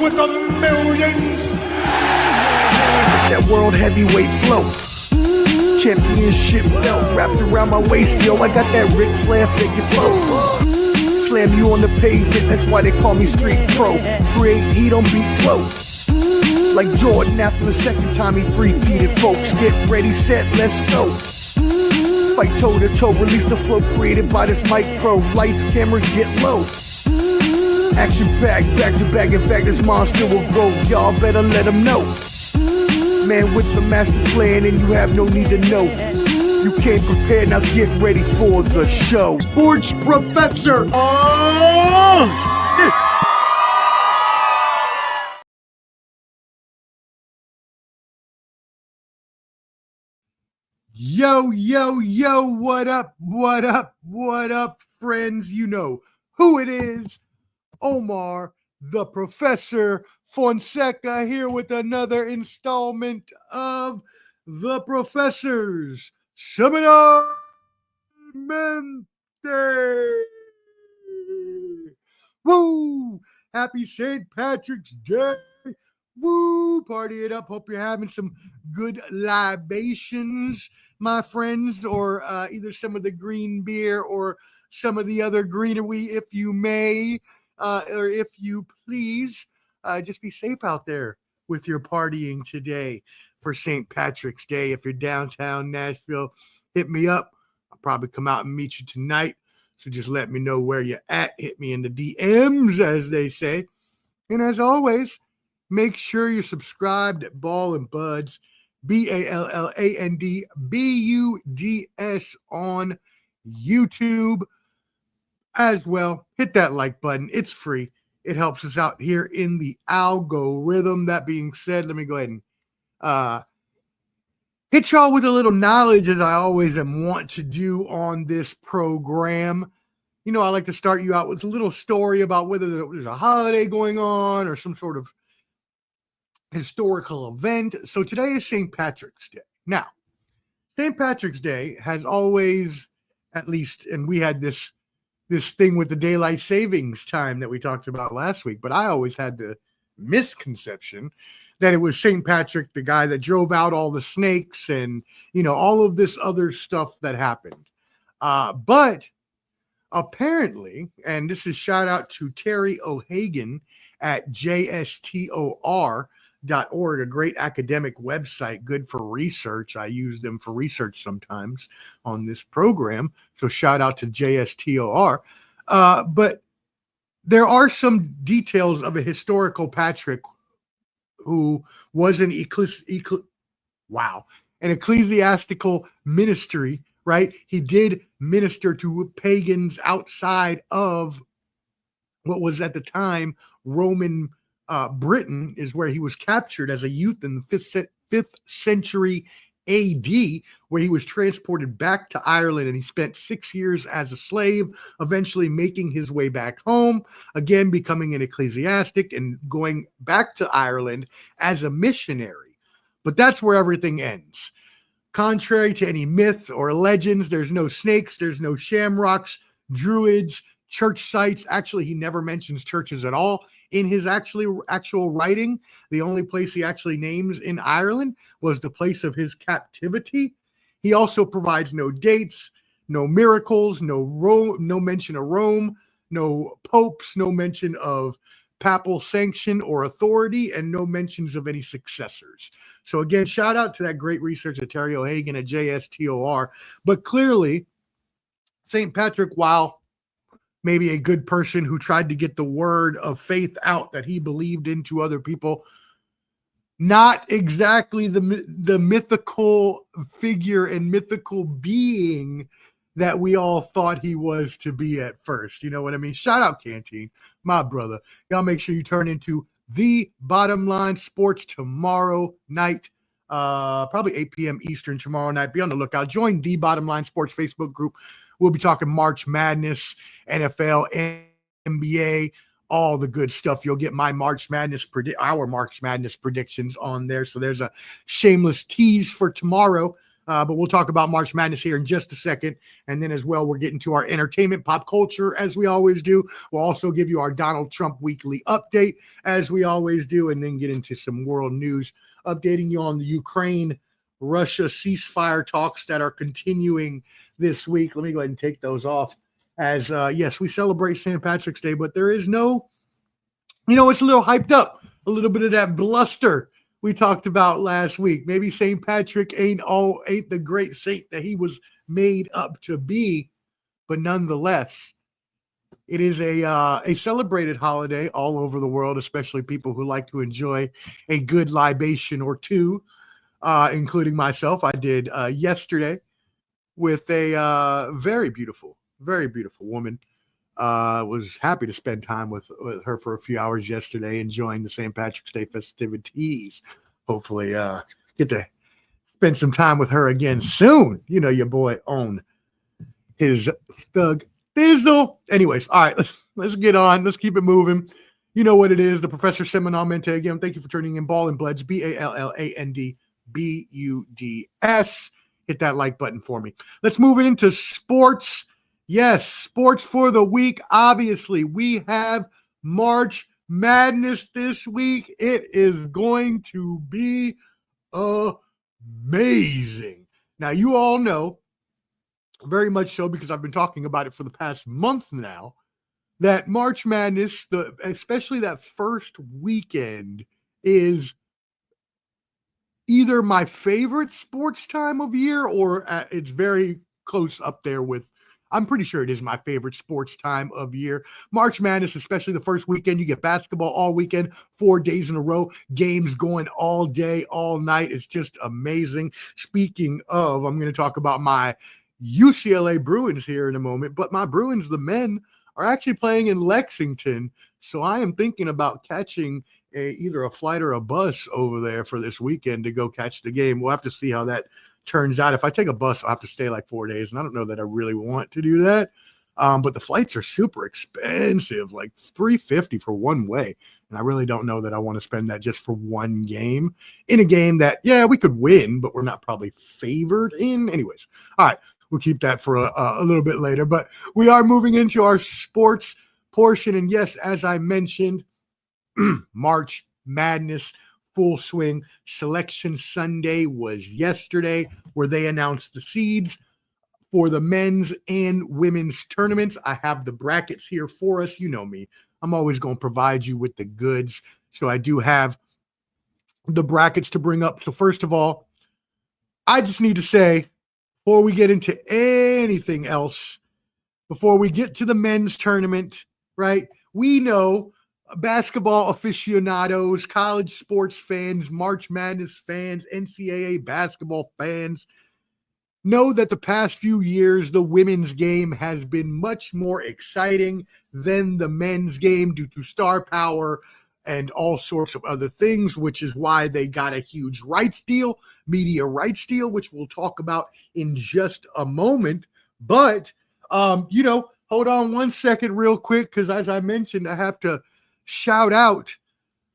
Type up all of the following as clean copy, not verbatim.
with the millions. It's that world heavyweight flow. Championship belt wrapped around my waist, yo. I got that Ric Flair figure flow. Slam you on the pavement, that's why they call me Street Pro. Create heat on beat flow. Like Jordan after the second time he three-peated, folks. Get ready, set, let's go. Fight toe to toe, release the flow created by this mic pro. Lights, cameras, get low. Action packed, back to back. In fact, this monster will grow. Y'all better let them know. Man with the master plan, and you have no need to know. You came prepared, now get ready for the show. Sports Professor. Oh! Yo, yo, yo, what up, what up, what up, friends? You know who it is. Omar, the Professor Fonseca, here with another installment of The Professor's Semanalmente. Woo! Happy St. Patrick's Day. Woo! Party it up. Hope you're having some good libations, my friends, or either some of the green beer or some of the other greenery, if you may, or if you please. Just be safe out there with your partying today for St. Patrick's Day. If you're downtown Nashville, hit me up. I'll probably come out and meet you tonight. So just let me know where you're at. Hit me in the DMs, as they say. And as always, make sure you're subscribed at Ball and Buds, BALLANDBUDS on YouTube as well. Hit that like button. It's free. It helps us out here in the algorithm. That being said, let me go ahead and hit y'all with a little knowledge, as I always want to do on this program. You know, I like to start you out with a little story about whether there's a holiday going on or some sort of historical event. So today is St. Patrick's Day. Now, St. Patrick's Day has always, at least, and we had this thing with the daylight savings time that we talked about last week, but I always had the misconception that it was St. Patrick, the guy that drove out all the snakes and, you know, all of this other stuff that happened. But apparently, and this is shout out to Terry O'Hagan at JSTOR.org, a great academic website, good for research. I use them for research sometimes on this program. So shout out to JSTOR. But there are some details of a historical Patrick who was an ecclesiastical ministry, right? He did minister to pagans outside of what was at the time Roman Britain, is where he was captured as a youth in the 5th century AD, where he was transported back to Ireland, and he spent 6 years as a slave, eventually making his way back home, again becoming an ecclesiastic and going back to Ireland as a missionary. But that's where everything ends. Contrary to any myth or legends, there's no snakes, there's no shamrocks, druids, church sites. Actually, he never mentions churches at all in his actual writing. The only place he actually names in Ireland was the place of his captivity. He also provides no dates, no miracles, no mention of Rome, no popes, no mention of papal sanction or authority, and no mentions of any successors. So again, shout out to that great researcher, Terry O'Hagan at JSTOR. But clearly, St. Patrick, while maybe a good person who tried to get the word of faith out that he believed into other people, not exactly the mythical figure and mythical being that we all thought he was to be at first. You know what I mean? Shout out Canteen, my brother. Y'all make sure you turn into The Bottom Line Sports tomorrow night, probably 8 p.m. Eastern tomorrow night. Be on the lookout. Join The Bottom Line Sports Facebook group. We'll be talking March Madness, NFL, NBA, all the good stuff. You'll get my our March Madness predictions on there. So there's a shameless tease for tomorrow. But we'll talk about March Madness here in just a second. And then as well, we're getting to our entertainment pop culture as we always do. We'll also give you our Donald Trump weekly update as we always do, and then get into some world news, updating you on the Ukraine-Russia ceasefire talks that are continuing this week. Let me go ahead and take those off as, yes, we celebrate St. Patrick's Day, but there is no, it's a little hyped up, a little bit of that bluster we talked about last week. Maybe St. Patrick ain't the great saint that he was made up to be, but nonetheless, it is a celebrated holiday all over the world, especially people who like to enjoy a good libation or two, including myself. I did yesterday with a very beautiful woman. Was happy to spend time with her for a few hours yesterday, enjoying the St. Patrick's Day festivities. Hopefully, get to spend some time with her again soon. Your boy on his thug Bizzle. Anyways, all right, let's get on. Let's keep it moving. You know what it is. The Professor Semanalmente again. Thank you for tuning in. Ball and Bloods, BALLANDBUDS. Hit that like button for me. Let's move it into sports. Yes, sports for the week. Obviously, we have March Madness this week. It is going to be amazing. Now, you all know, very much so because I've been talking about it for the past month now, that March Madness, especially that first weekend, is either my favorite sports time of year or it's very close up there with, I'm pretty sure it is my favorite sports time of year. March Madness, especially the first weekend, you get basketball all weekend, 4 days in a row, games going all day, all night. It's just amazing. Speaking of, I'm going to talk about my UCLA Bruins here in a moment, but my Bruins, the men, are actually playing in Lexington. So I am thinking about catching either a flight or a bus over there for this weekend to go catch the game. We'll have to see how that turns out. If I take a bus, I'll have to stay like 4 days, and I don't know that I really want to do that. But the flights are super expensive, like $350 for one way. And I really don't know that I want to spend that just for one game in a game that, yeah, we could win, but we're not probably favored in. Anyways, all right, we'll keep that for a little bit later. But we are moving into our sports portion. And yes, as I mentioned, March Madness full swing. Selection Sunday was yesterday, where they announced the seeds for the men's and women's tournaments. I have the brackets here for us. You know me. I'm always going to provide you with the goods. So I do have the brackets to bring up. So first of all, I just need to say, before we get into anything else, before we get to the men's tournament, right? We know basketball aficionados, college sports fans, March Madness fans, NCAA basketball fans know that the past few years, the women's game has been much more exciting than the men's game due to star power and all sorts of other things, which is why they got a huge rights deal, media rights deal, which we'll talk about in just a moment. But, hold on one second real quick, because as I mentioned, I have to shout out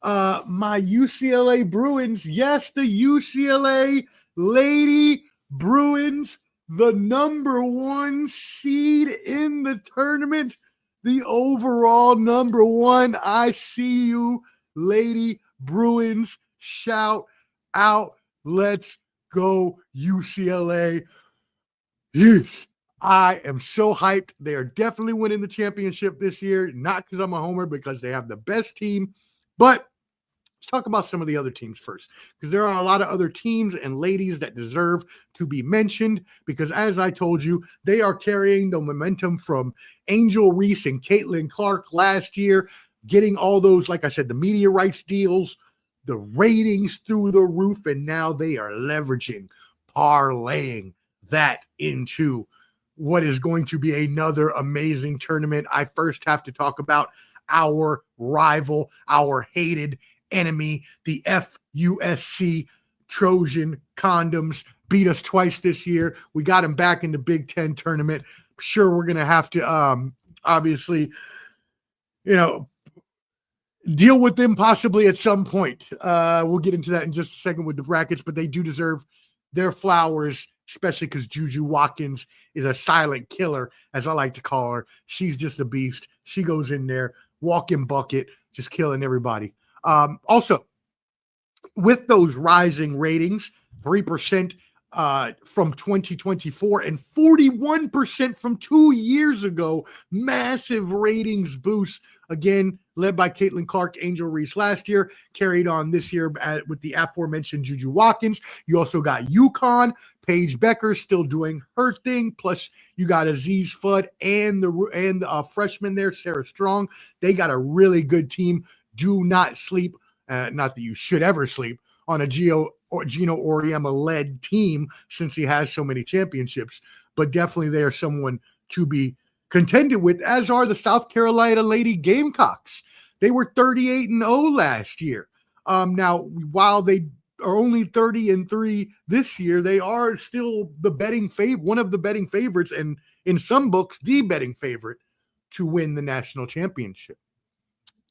my UCLA Bruins. Yes, the UCLA Lady Bruins, the number 1 seed in the tournament, the overall number 1. I see you, Lady Bruins. Shout out. Let's go, UCLA. Yes. I am so hyped. They are definitely winning the championship this year, not because I'm a homer, because they have the best team. But let's talk about some of the other teams first, because there are a lot of other teams and ladies that deserve to be mentioned, because as I told you, they are carrying the momentum from Angel Reese and Caitlin Clark last year, getting all those, like I said, the media rights deals, the ratings through the roof, and now they are leveraging, parlaying that into what is going to be another amazing tournament. I first have to talk about our rival, our hated enemy, the FUSC Trojan Condoms. Beat us twice this year. We got them back in the Big Ten tournament. Sure, we're going to have to obviously, deal with them possibly at some point. We'll get into that in just a second with the brackets, but they do deserve their flowers especially because Juju Watkins is a silent killer, as I like to call her. She's just a beast. She goes in there, walking bucket, just killing everybody. Also, with those rising ratings, 3% from 2024 and 41% from 2 years ago, massive ratings boost. Again, led by Caitlin Clark, Angel Reese last year, carried on this year with the aforementioned Juju Watkins. You also got UConn, Paige Becker still doing her thing. Plus, you got Aziz Fudd and the freshman there, Sarah Strong. They got a really good team. Do not sleep. Not that you should ever sleep on a Gino Auriemma-led team since he has so many championships, but definitely they are someone to be contended with, as are the South Carolina Lady Gamecocks. They were 38-0 last year. Now, while they are only 30-3 this year, they are still one of the betting favorites, and in some books, the betting favorite to win the national championship.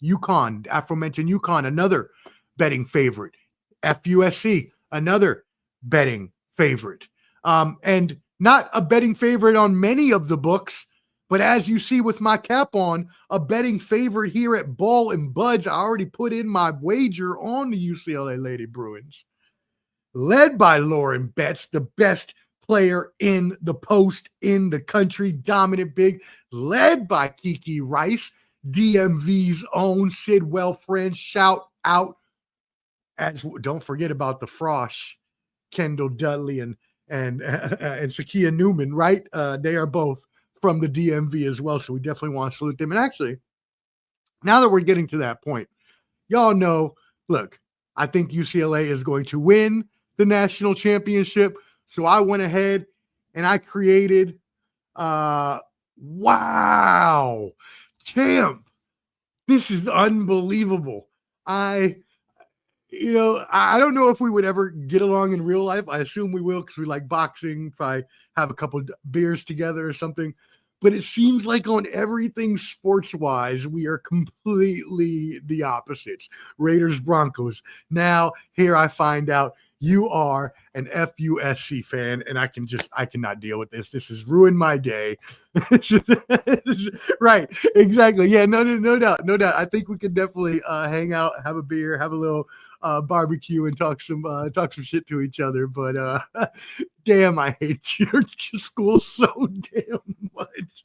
UConn, aforementioned UConn, another betting favorite. FUSC, another betting favorite. And not a betting favorite on many of the books, but as you see with my cap on, a betting favorite here at Ball and Buds. I already put in my wager on the UCLA Lady Bruins. Led by Lauren Betts, the best player in the post in the country, dominant big, led by Kiki Rice, DMV's own Sidwell friend. Shout out. Don't forget about the Frosh, Kendall Dudley and Sakia Newman, right? They are both from the DMV as well, so we definitely want to salute them. And actually, now that we're getting to that point, y'all know, look, I think UCLA is going to win the national championship, so I went ahead and I created, wow, champ, this is unbelievable. I don't know if we would ever get along in real life. I assume we will because we like boxing, probably have a couple beers together or something. But it seems like on everything sports-wise, we are completely the opposites. Raiders, Broncos. Now, here I find out you are an FUSC fan, and I cannot deal with this. This has ruined my day. Right, exactly. Yeah, no doubt. I think we can definitely hang out, have a beer, have a little barbecue, and talk some shit to each other. But damn, I hate your school so damn much.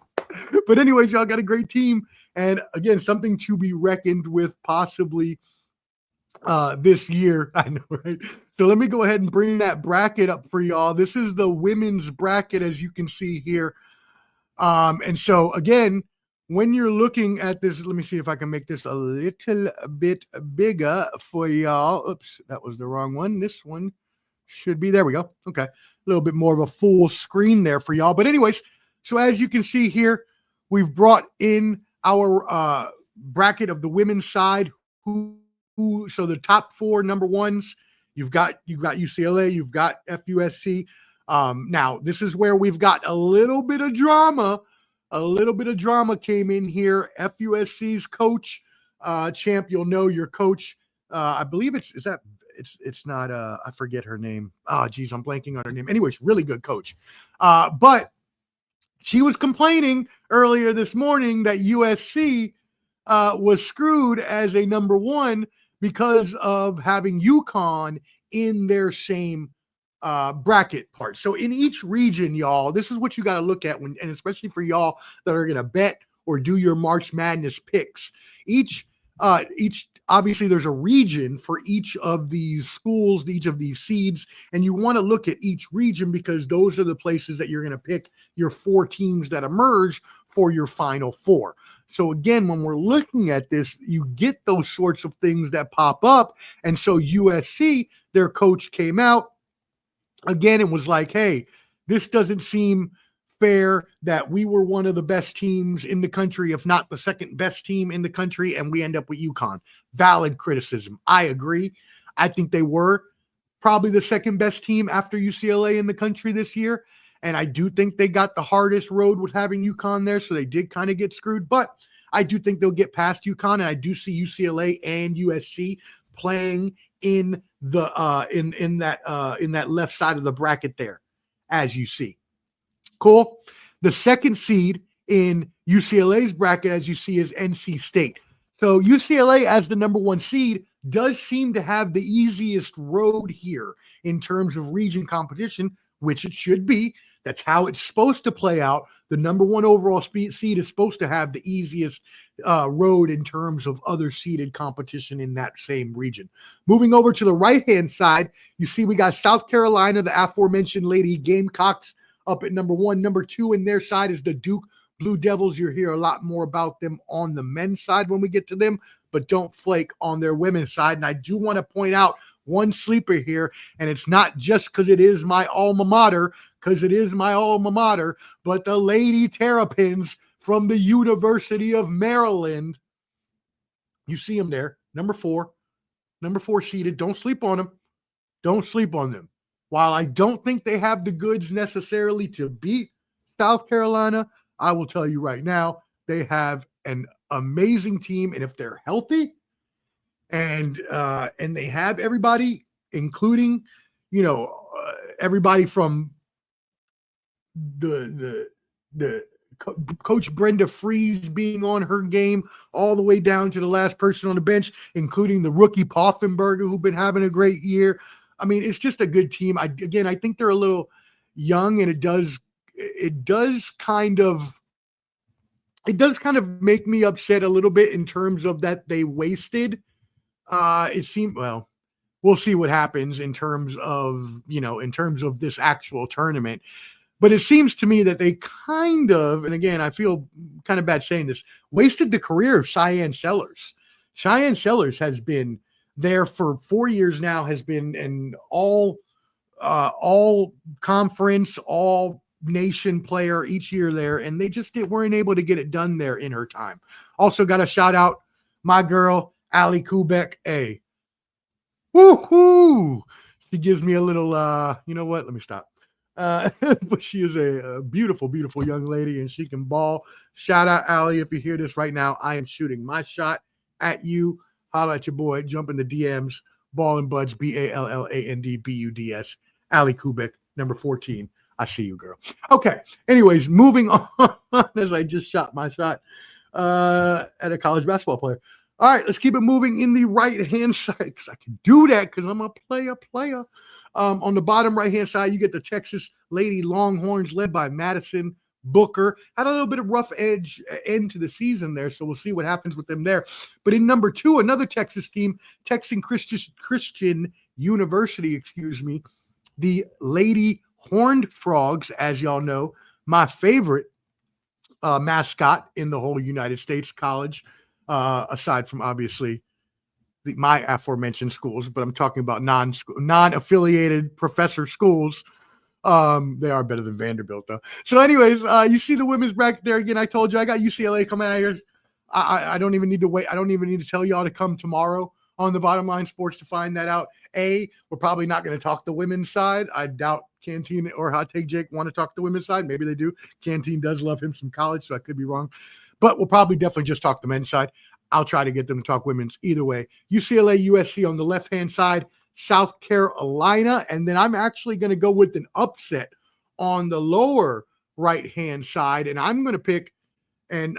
But anyways, y'all got a great team, and again, something to be reckoned with possibly this year. I know, right? So let me go ahead and bring that bracket up for y'all. This is the women's bracket, as you can see here. And so again, when you're looking at this, let me see if I can make this a little bit bigger for y'all. Oops, that was the wrong one. This one should be, there we go. Okay. A little bit more of a full screen there for y'all. But anyways, so as you can see here, we've brought in our bracket of the women's side. So the top four number ones, you've got UCLA, you've got FUSC. Now this is where we've got a little bit of drama. A little bit of drama came in here. FUSC's coach, champ, you'll know your coach. I believe it's not I forget her name. Geez, I'm blanking on her name. Anyways, really good coach. But she was complaining earlier this morning that USC was screwed as a number one because of having UConn in their same bracket part. So in each region, y'all, this is what you got to look at and especially for y'all that are going to bet or do your March Madness picks. Each obviously there's a region for each of these schools, each of these seeds, and you want to look at each region because those are the places that you're going to pick your four teams that emerge for your Final Four. So again, when we're looking at this, you get those sorts of things that pop up. And so USC, their coach came out again and was like, hey, this doesn't seem fair that we were one of the best teams in the country, if not the second best team in the country, and we end up with UConn. Valid criticism. I agree. I think they were probably the second best team after UCLA in the country this year. And I do think they got the hardest road with having UConn there, so they did kind of get screwed. But I do think they'll get past UConn, and I do see UCLA and USC playing in the in that left side of the bracket there as you see. Cool. The second seed in UCLA's bracket, as you see, is NC State. So UCLA, as the number 1 seed, does seem to have the easiest road here in terms of region competition, which it should be. That's how it's supposed to play out. The number 1 overall seed is supposed to have the easiest road in terms of other seeded competition in that same region. Moving over to the right-hand side, you see we got South Carolina, the aforementioned Lady Gamecocks, up at number 1. Number 2 in their side is the Duke Blue Devils. You'll hear a lot more about them on the men's side when we get to them, but don't flake on their women's side. And I do want to point out one sleeper here, and it's not just because it is my alma mater, but the Lady Terrapins from the University of Maryland. You see them there, number 4 seeded. Don't sleep on them. Don't sleep on them. While I don't think they have the goods necessarily to beat South Carolina, I will tell you right now, they have an amazing team. And if they're healthy and they have everybody, including, everybody from the Coach Brenda Freeze being on her game all the way down to the last person on the bench, including the rookie Poffenberger, who've been having a great year. I mean, it's just a good team. I think they're a little young, and it does kind of make me upset a little bit in terms of that they wasted. It seemed, well, we'll see what happens in terms of this actual tournament. But it seems to me that they kind of, and again, I feel kind of bad saying this, wasted the career of Cheyenne Sellers. Cheyenne Sellers has been there for 4 years now, has been an all conference, all nation player each year there, and they just weren't able to get it done there in her time. Also got to shout out my girl, Allie Kubek. Hey, woohoo! She gives me a little, you know what? Let me stop. But she is a beautiful, beautiful young lady, and she can ball. Shout out, Allie, if you hear this right now. I am shooting my shot at you. Holla at your boy. Jump in the DMs. Ball and Buds, BALLANDBUDS. Allie Kubik, number 14. I see you, girl. Okay. Anyways, moving on as I just shot my shot at a college basketball player. All right, let's keep it moving in the right-hand side because I can do that because I'm a player. On the bottom right-hand side, you get the Texas Lady Longhorns led by Madison Booker. Had a little bit of rough end to the season there, so we'll see what happens with them there. But in number 2, another Texas team, Texan Christian University, the Lady Horned Frogs, as y'all know, my favorite mascot in the whole United States college, aside from obviously my aforementioned schools, but I'm talking about non-affiliated professor schools. They are better than Vanderbilt, though. So anyways, you see the women's bracket there again. I told you I got UCLA coming out here. I don't even need to wait. I don't even need to tell y'all to come tomorrow on the Bottom Line Sports to find that out. We're probably not going to talk the women's side. I doubt Canteen or Hot Take Jake want to talk the women's side. Maybe they do. Canteen does love him some college, so I could be wrong. But we'll probably definitely just talk the men's side. I'll try to get them to talk women's either way. UCLA, USC on the left-hand side, South Carolina, and then I'm actually going to go with an upset on the lower right-hand side, and I'm going to pick, and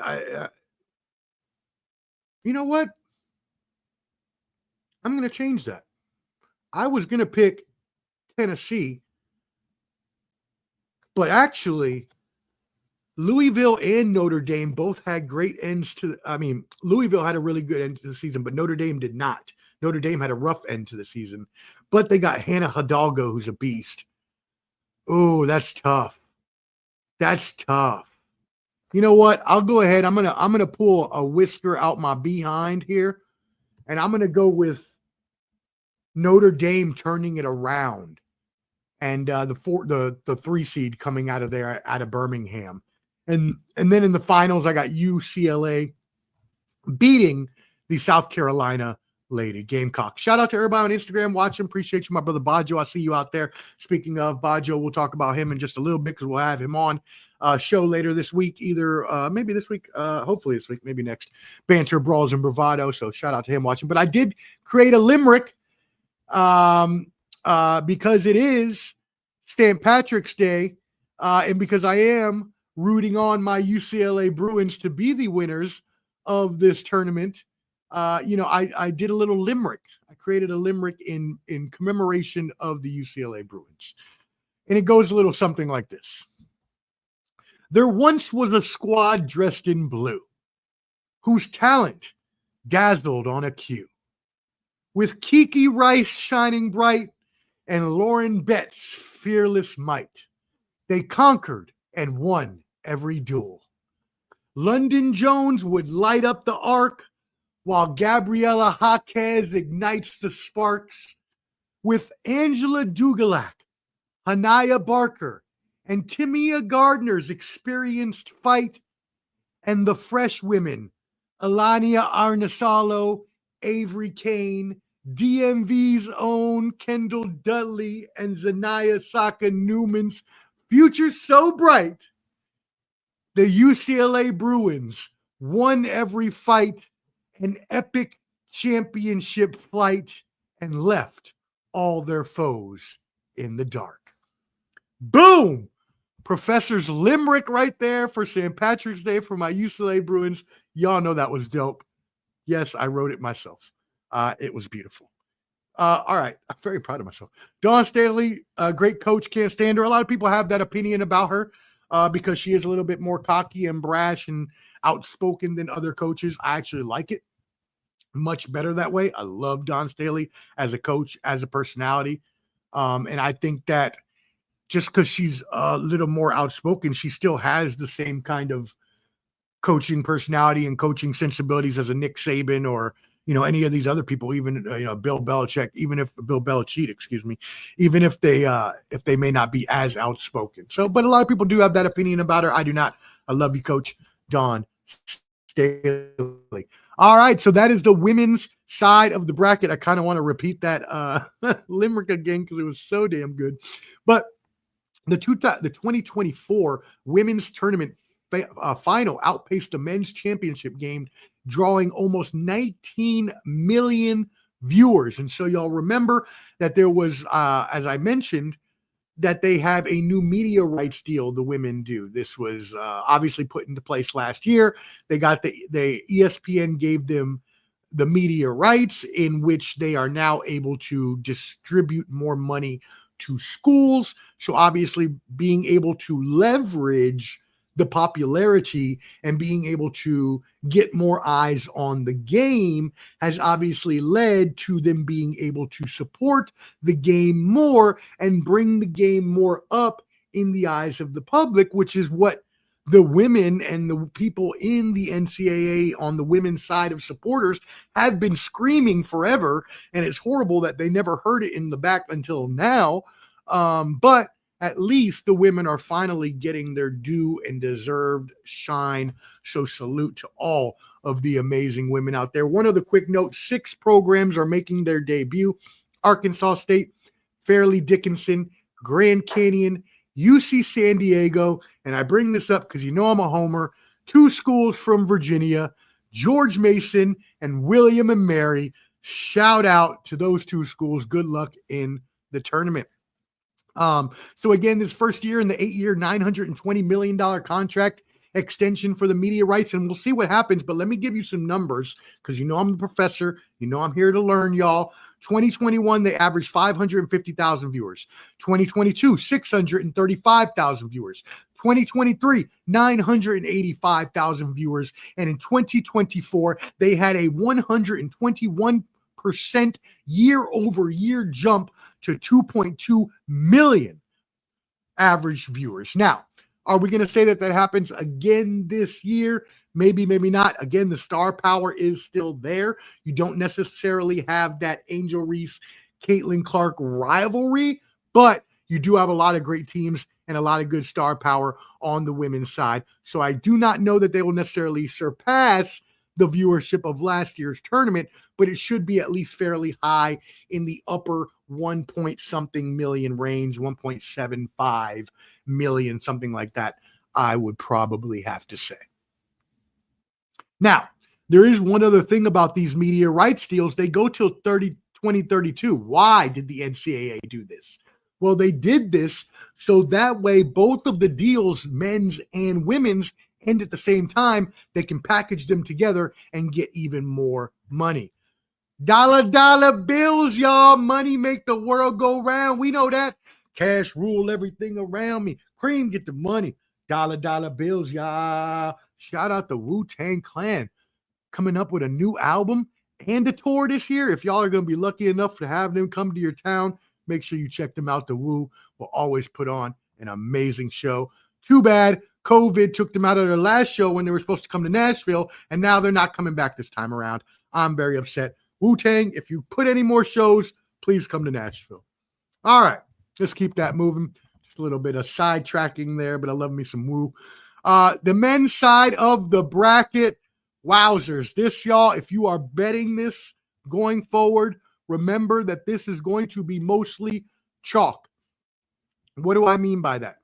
you know what? I'm going to change that. I was going to pick Tennessee, but actually Louisville and Notre Dame both had great ends to Louisville had a really good end to the season, but Notre Dame did not. Notre Dame had a rough end to the season, but they got Hannah Hidalgo, who's a beast. Oh, that's tough. That's tough. You know what? I'll go ahead. I'm gonna pull a whisker out my behind here, and I'm gonna go with Notre Dame turning it around, and the 3 seed coming out of there out of Birmingham. And then in the finals, I got UCLA beating the South Carolina Lady Gamecocks. Shout out to everybody on Instagram watching. Appreciate you, my brother Bajo. I see you out there. Speaking of Bajo, we'll talk about him in just a little bit because we'll have him on show later this week, either maybe this week, hopefully this week, maybe next. Banter, Brawls, and Bravado. So shout out to him watching. But I did create a limerick because it is St. Patrick's Day, and because I am rooting on my UCLA Bruins to be the winners of this tournament, I did a little limerick. I created a limerick in commemoration of the UCLA Bruins. And it goes a little something like this. There once was a squad dressed in blue, whose talent dazzled on a cue. With Kiki Rice shining bright and Lauren Betts' fearless might, they conquered and won every duel. London Jones would light up the arc, while Gabriela Jaquez ignites the sparks. With Angela Dugalak, Hanaya Barker, and Timea Gardner's experienced fight, and the fresh women, Alania Arnasalo, Avery Kane, DMV's own Kendall Dudley, and Zanaya Saka Newman's future so bright, the UCLA Bruins won every fight, an epic championship flight, and left all their foes in the dark. Boom! Professor's limerick right there for St. Patrick's Day for my UCLA Bruins. Y'all know that was dope. Yes, I wrote it myself. It was beautiful. All right. I'm very proud of myself. Dawn Staley, a great coach, can't stand her. A lot of people have that opinion about her because she is a little bit more cocky and brash and outspoken than other coaches. I actually like it much better that way. I love Dawn Staley as a coach, as a personality. And I think that just because she's a little more outspoken, she still has the same kind of coaching personality and coaching sensibilities as a Nick Saban or, any of these other people, even, Bill Belichick, even if they may not be as outspoken. So, but a lot of people do have that opinion about her. I do not. I love you, Coach Dawn Staley. All right. So that is the women's side of the bracket. I kind of want to repeat that limerick again because it was so damn good. But the 2024 women's tournament final outpaced the men's championship game, drawing almost 19 million viewers. And so y'all remember that there was, as I mentioned, that they have a new media rights deal, the women do. This was obviously put into place last year. They got the ESPN gave them the media rights in which they are now able to distribute more money to schools. So obviously being able to leverage the popularity and being able to get more eyes on the game has obviously led to them being able to support the game more and bring the game more up in the eyes of the public, which is what the women and the people in the NCAA on the women's side of supporters have been screaming forever. And it's horrible that they never heard it in the back until now. But at least the women are finally getting their due and deserved shine. So salute to all of the amazing women out there. One other quick note, 6 programs are making their debut. Arkansas State, Fairleigh Dickinson, Grand Canyon, UC San Diego, and I bring this up because I'm a homer, 2 schools from Virginia, George Mason and William and Mary. Shout out to those 2 schools. Good luck in the tournament. So again, this first year in the 8-year, $920 million contract extension for the media rights, and we'll see what happens. But let me give you some numbers because I'm the professor. I'm here to learn, y'all. 2021, they averaged 550,000 viewers. 2022, 635,000 viewers. 2023, 985,000 viewers. And in 2024, they had a 121% year-over-year jump to 2.2 million average viewers. Now, are we going to say that happens again this year? Maybe, maybe not. Again, the star power is still there. You don't necessarily have that Angel Reese, Caitlin Clark rivalry, but you do have a lot of great teams and a lot of good star power on the women's side. So I do not know that they will necessarily surpass the viewership of last year's tournament, but it should be at least fairly high in the upper 1-point-something million range, 1.75 million, something like that, I would probably have to say. Now, there is one other thing about these media rights deals. They go till 2032. Why did the NCAA do this? Well, they did this so that way both of the deals, men's and women's, end at the same time. They can package them together and get even more money. Dollar bills, y'all. Money make the world go round. We know that. Cash rule everything around me. Cream, get the money. Dollar bills, y'all. Shout out the Wu-Tang Clan coming up with a new album and a tour this year. If y'all are going to be lucky enough to have them come to your town, make sure you check them out. The Wu will always put on an amazing show. Too bad COVID took them out of their last show when they were supposed to come to Nashville, and now they're not coming back this time around. I'm very upset. Wu-Tang, if you put any more shows, please come to Nashville. All right, let's keep that moving. Just a little bit of sidetracking there, but I love me some Wu. The men's side of the bracket, wowzers. This, y'all, if you are betting this going forward, remember that this is going to be mostly chalk. What do I mean by that?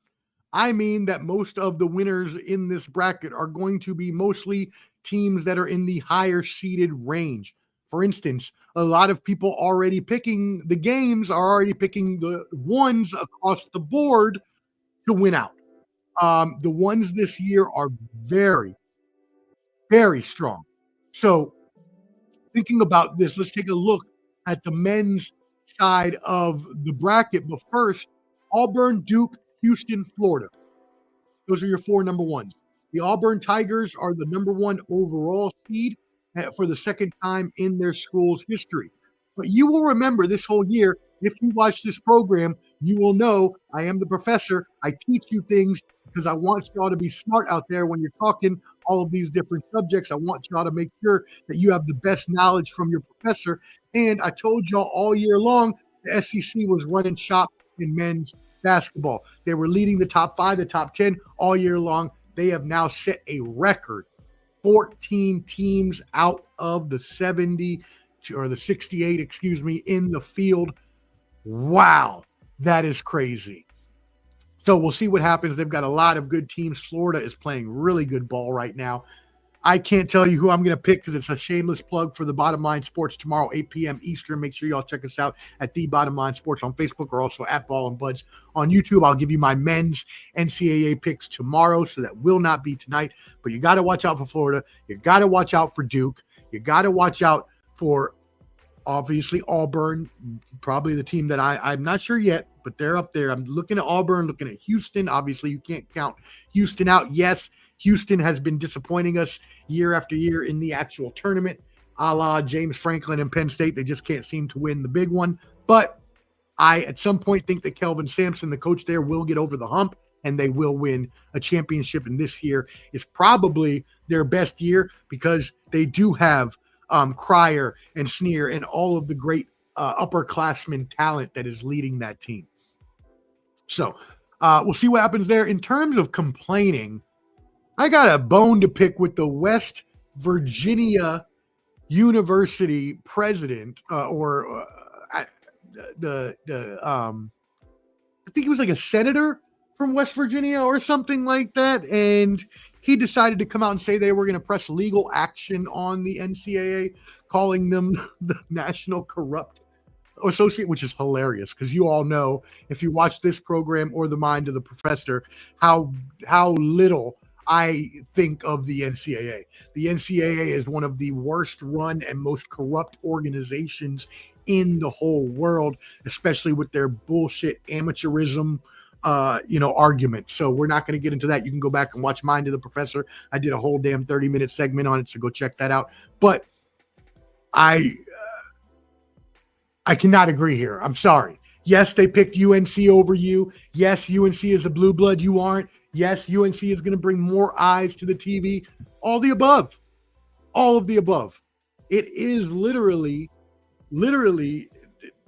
I mean that most of the winners in this bracket are going to be mostly teams that are in the higher seeded range. For instance, a lot of people already picking the games are already picking the ones across the board to win out. The ones this year are very, very strong. So thinking about this, let's take a look at the men's side of the bracket. But first, Auburn, Duke, Houston, Florida. Those are your four number ones. The Auburn Tigers are the number one overall seed for the second time in their school's history. But you will remember this whole year, if you watch this program, you will know I am the professor. I teach you things because I want y'all to be smart out there when you're talking all of these different subjects. I want y'all to make sure that you have the best knowledge from your professor. And I told y'all all year long, the SEC was running shop in men's basketball. They were leading the top 5, the top 10 all year long. They have now set a record 14 teams out of the 70 or the 68, in the field. Wow, that is crazy. So we'll see what happens. They've got a lot of good teams. Florida is playing really good ball right now. I can't tell you who I'm going to pick because it's a shameless plug for the Bottom Line Sports tomorrow, 8 p.m. Eastern. Make sure y'all check us out at The Bottom Line Sports on Facebook or also at Ball and Buds on YouTube. I'll give you my men's NCAA picks tomorrow, so that will not be tonight. But you got to watch out for Florida. You got to watch out for Duke. You got to watch out for, obviously, Auburn, probably the team that I'm not sure yet, but they're up there. I'm looking at Auburn, looking at Houston. Obviously, you can't count Houston out. Yes, Houston has been disappointing us year after year in the actual tournament, a la James Franklin and Penn State. They just can't seem to win the big one. But I, at some point, think that Kelvin Sampson, the coach there, will get over the hump and they will win a championship. And this year is probably their best year because they do have Cryer and Sneer and all of the great upperclassmen talent that is leading that team. So we'll see what happens there. In terms of complaining, I got a bone to pick with the West Virginia University president, I think he was like a senator from West Virginia or something like that, and he decided to come out and say they were going to press legal action on the NCAA, calling them the National Corrupt Associate, which is hilarious because you all know, if you watch this program or The Mind of the Professor, how little I think of the NCAA. The NCAA is one of the worst run and most corrupt organizations in the whole world, especially with their bullshit amateurism argument. So we're not going to get into that. You can go back and watch Mind of the Professor. I did a whole damn 30-minute segment on it, so go check that out. But I cannot agree here. I'm sorry. Yes, they picked UNC over you. Yes, UNC is a blue blood. You aren't. Yes, UNC is going to bring more eyes to the TV. All the above. All of the above. It is literally,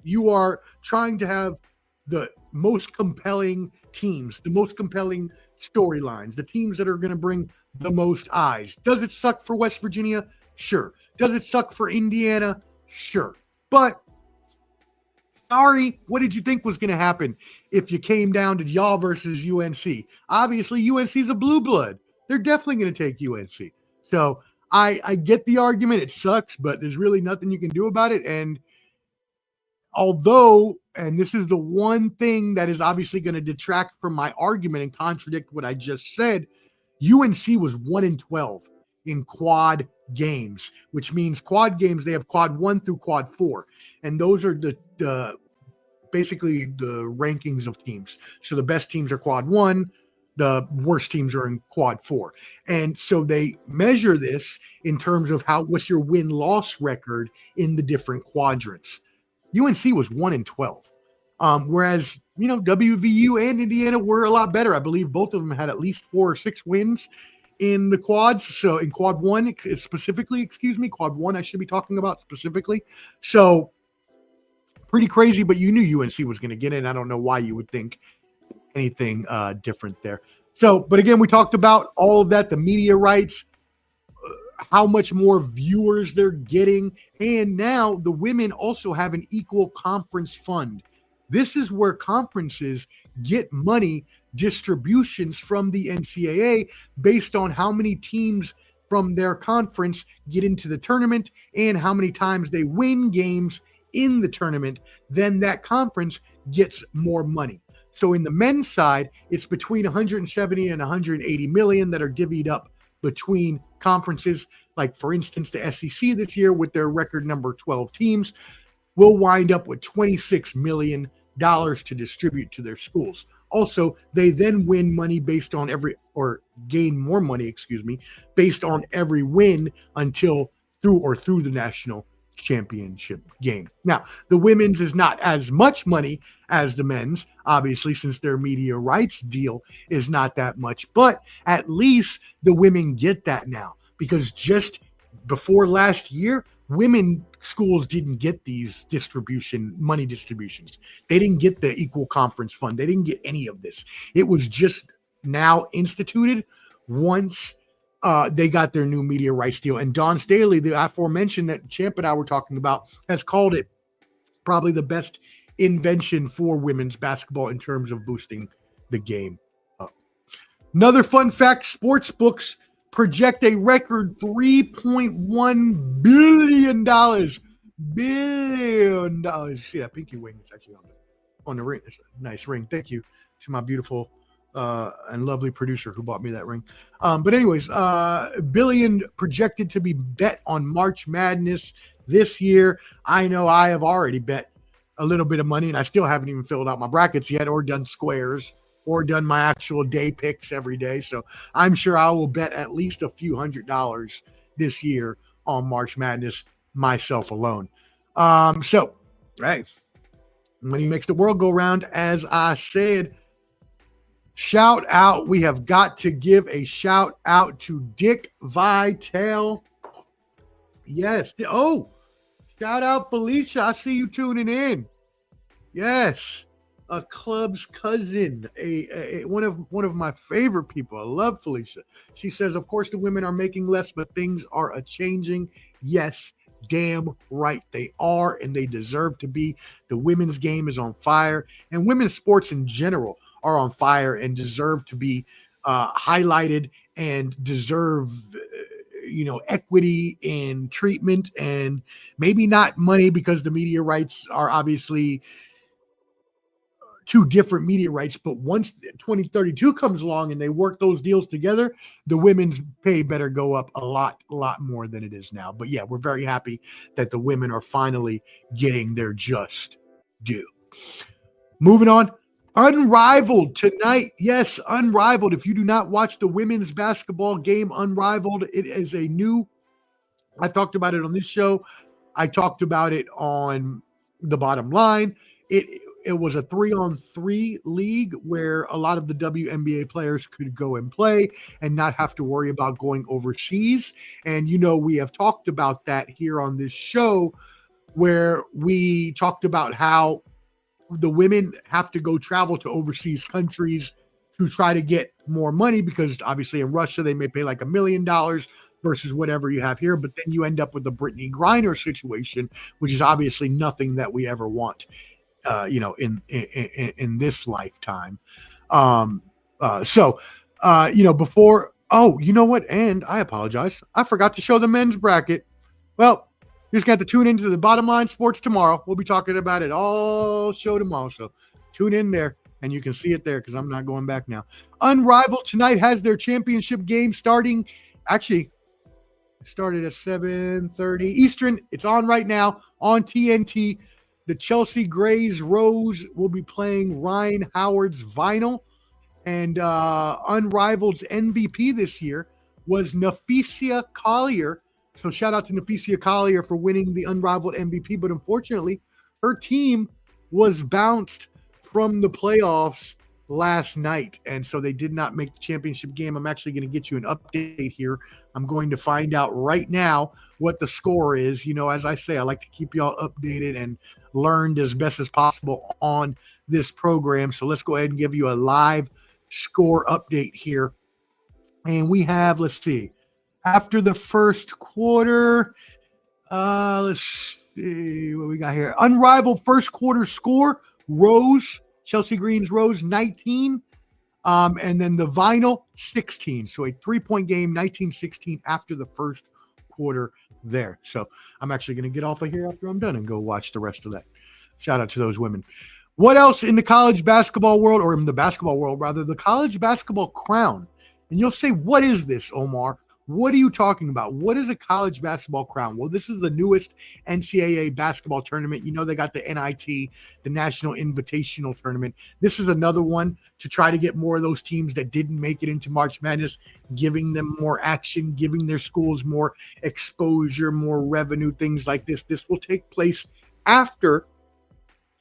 you are trying to have the most compelling teams, the most compelling storylines, the teams that are going to bring the most eyes. Does it suck for West Virginia? Sure. Does it suck for Indiana? Sure. But sorry, what did you think was going to happen if you came down to y'all versus UNC? Obviously, UNC is a blue blood. They're definitely going to take UNC. So I get the argument. It sucks, but there's really nothing you can do about it. And although and this is the one thing that is obviously going to detract from my argument and contradict what I just said, UNC was 1-12 in quad games, which means quad games, they have quad 1 through quad 4. And those are the basically the rankings of teams. So the best teams are quad 1, the worst teams are in quad 4. And so they measure this in terms of what's your win-loss record in the different quadrants. UNC was 1-12. Whereas, WVU and Indiana were a lot better. I believe both of them had at least 4 or 6 wins in the quads. So in quad 1 specifically, quad 1 I should be talking about specifically. So pretty crazy, but you knew UNC was going to get in. I don't know why you would think anything different there. So, but again, we talked about all of that, the media rights, how much more viewers they're getting. And now the women also have an equal conference fund. This is where conferences get money distributions from the NCAA based on how many teams from their conference get into the tournament and how many times they win games in the tournament. Then that conference gets more money. So in the men's side, it's between 170 and 180 million that are divvied up between conferences. Like, for instance, the SEC this year with their record number 12 teams will wind up with $26 million to distribute to their schools. Also, they then win money based on gain more money, based on every win through the national championship game. Now, the women's is not as much money as the men's, obviously, since their media rights deal is not that much, but at least the women get that now, because just before last year, women schools didn't get these money distributions. They didn't get the equal conference fund. They didn't get any of this. It was just now instituted once they got their new media rights deal. And Dawn Staley, the aforementioned that Champ and I were talking about, has called it probably the best invention for women's basketball in terms of boosting the game up. Another fun fact, sports books project a record $3.1 billion. See that pinky ring is actually on the ring. It's a nice ring. Thank you to my beautiful and lovely producer who bought me that ring. But anyways, billion projected to be bet on March Madness this year. I know I have already bet a little bit of money, and I still haven't even filled out my brackets yet or done squares or done my actual day picks every day. So I'm sure I will bet at least a few $100s this year on March Madness myself alone. So, right. Money makes the world go round, as I said. Shout out. We have got to give a shout out to Dick Vitale. Yes. Oh, shout out Felicia. I see you tuning in. Yes. A club's cousin, one of my favorite people. I love Felicia. She says, of course, the women are making less, but things are a-changing. Yes, damn right they are, and they deserve to be. The women's game is on fire, and women's sports in general are on fire and deserve to be highlighted and deserve equity and treatment, and maybe not money, because the media rights are obviously two different media rights. But once 2032 comes along and they work those deals together, the women's pay better go up a lot more than it is now. But yeah, we're very happy that the women are finally getting their just due. Moving on. Unrivaled tonight. Yes, Unrivaled. If you do not watch the women's basketball game, Unrivaled, it is a new, I talked about it on this show. I talked about it on The Bottom Line. It was a 3-on-3 league where a lot of the WNBA players could go and play and not have to worry about going overseas. And, we have talked about that here on this show, where we talked about how the women have to go travel to overseas countries to try to get more money, because obviously in Russia, they may pay like $1 million versus whatever you have here. But then you end up with the Brittany Griner situation, which is obviously nothing that we ever want. In this lifetime. Before, you know what? And I apologize. I forgot to show the men's bracket. Well, You just got to tune into the Bottom Line Sports tomorrow. We'll be talking about it all show tomorrow. So tune in there, and you can see it there because I'm not going back now. Unrivaled tonight has their championship game starting. Actually, it started at 7:30 Eastern. It's on right now on TNT. The Chelsea Grays Rose will be playing Ryan Howard's Vinyl. And Unrivaled's MVP this year was Nafisia Collier. So shout out to Nafisia Collier for winning the Unrivaled MVP. But unfortunately, her team was bounced from the playoffs last night. And so they did not make the championship game. I'm actually going to get you an update here. I'm going to find out right now what the score is. You know, as I say, I like to keep y'all updated and learned as best as possible on this program. So let's go ahead and give you a live score update here. And we have, let's see, after the first quarter, let's see what we got here. Unrivaled first quarter score, Rose, Chelsea Green's Rose, 19. And then the Vinyl, 16. So a 3-point game, 19-16 after the first quarter there. So I'm actually going to get off of here after I'm done and go watch the rest of that. Shout out to those women. What else in the college basketball world, or in the basketball world, rather, the college basketball crown? And you'll say, what is this, Omar? What are you talking about? What is a college basketball crown? Well, this is the newest NCAA basketball tournament. You know, they got the NIT, the National Invitational Tournament. This is another one to try to get more of those teams that didn't make it into March Madness, giving them more action, giving their schools more exposure, more revenue, things like this. This will take place after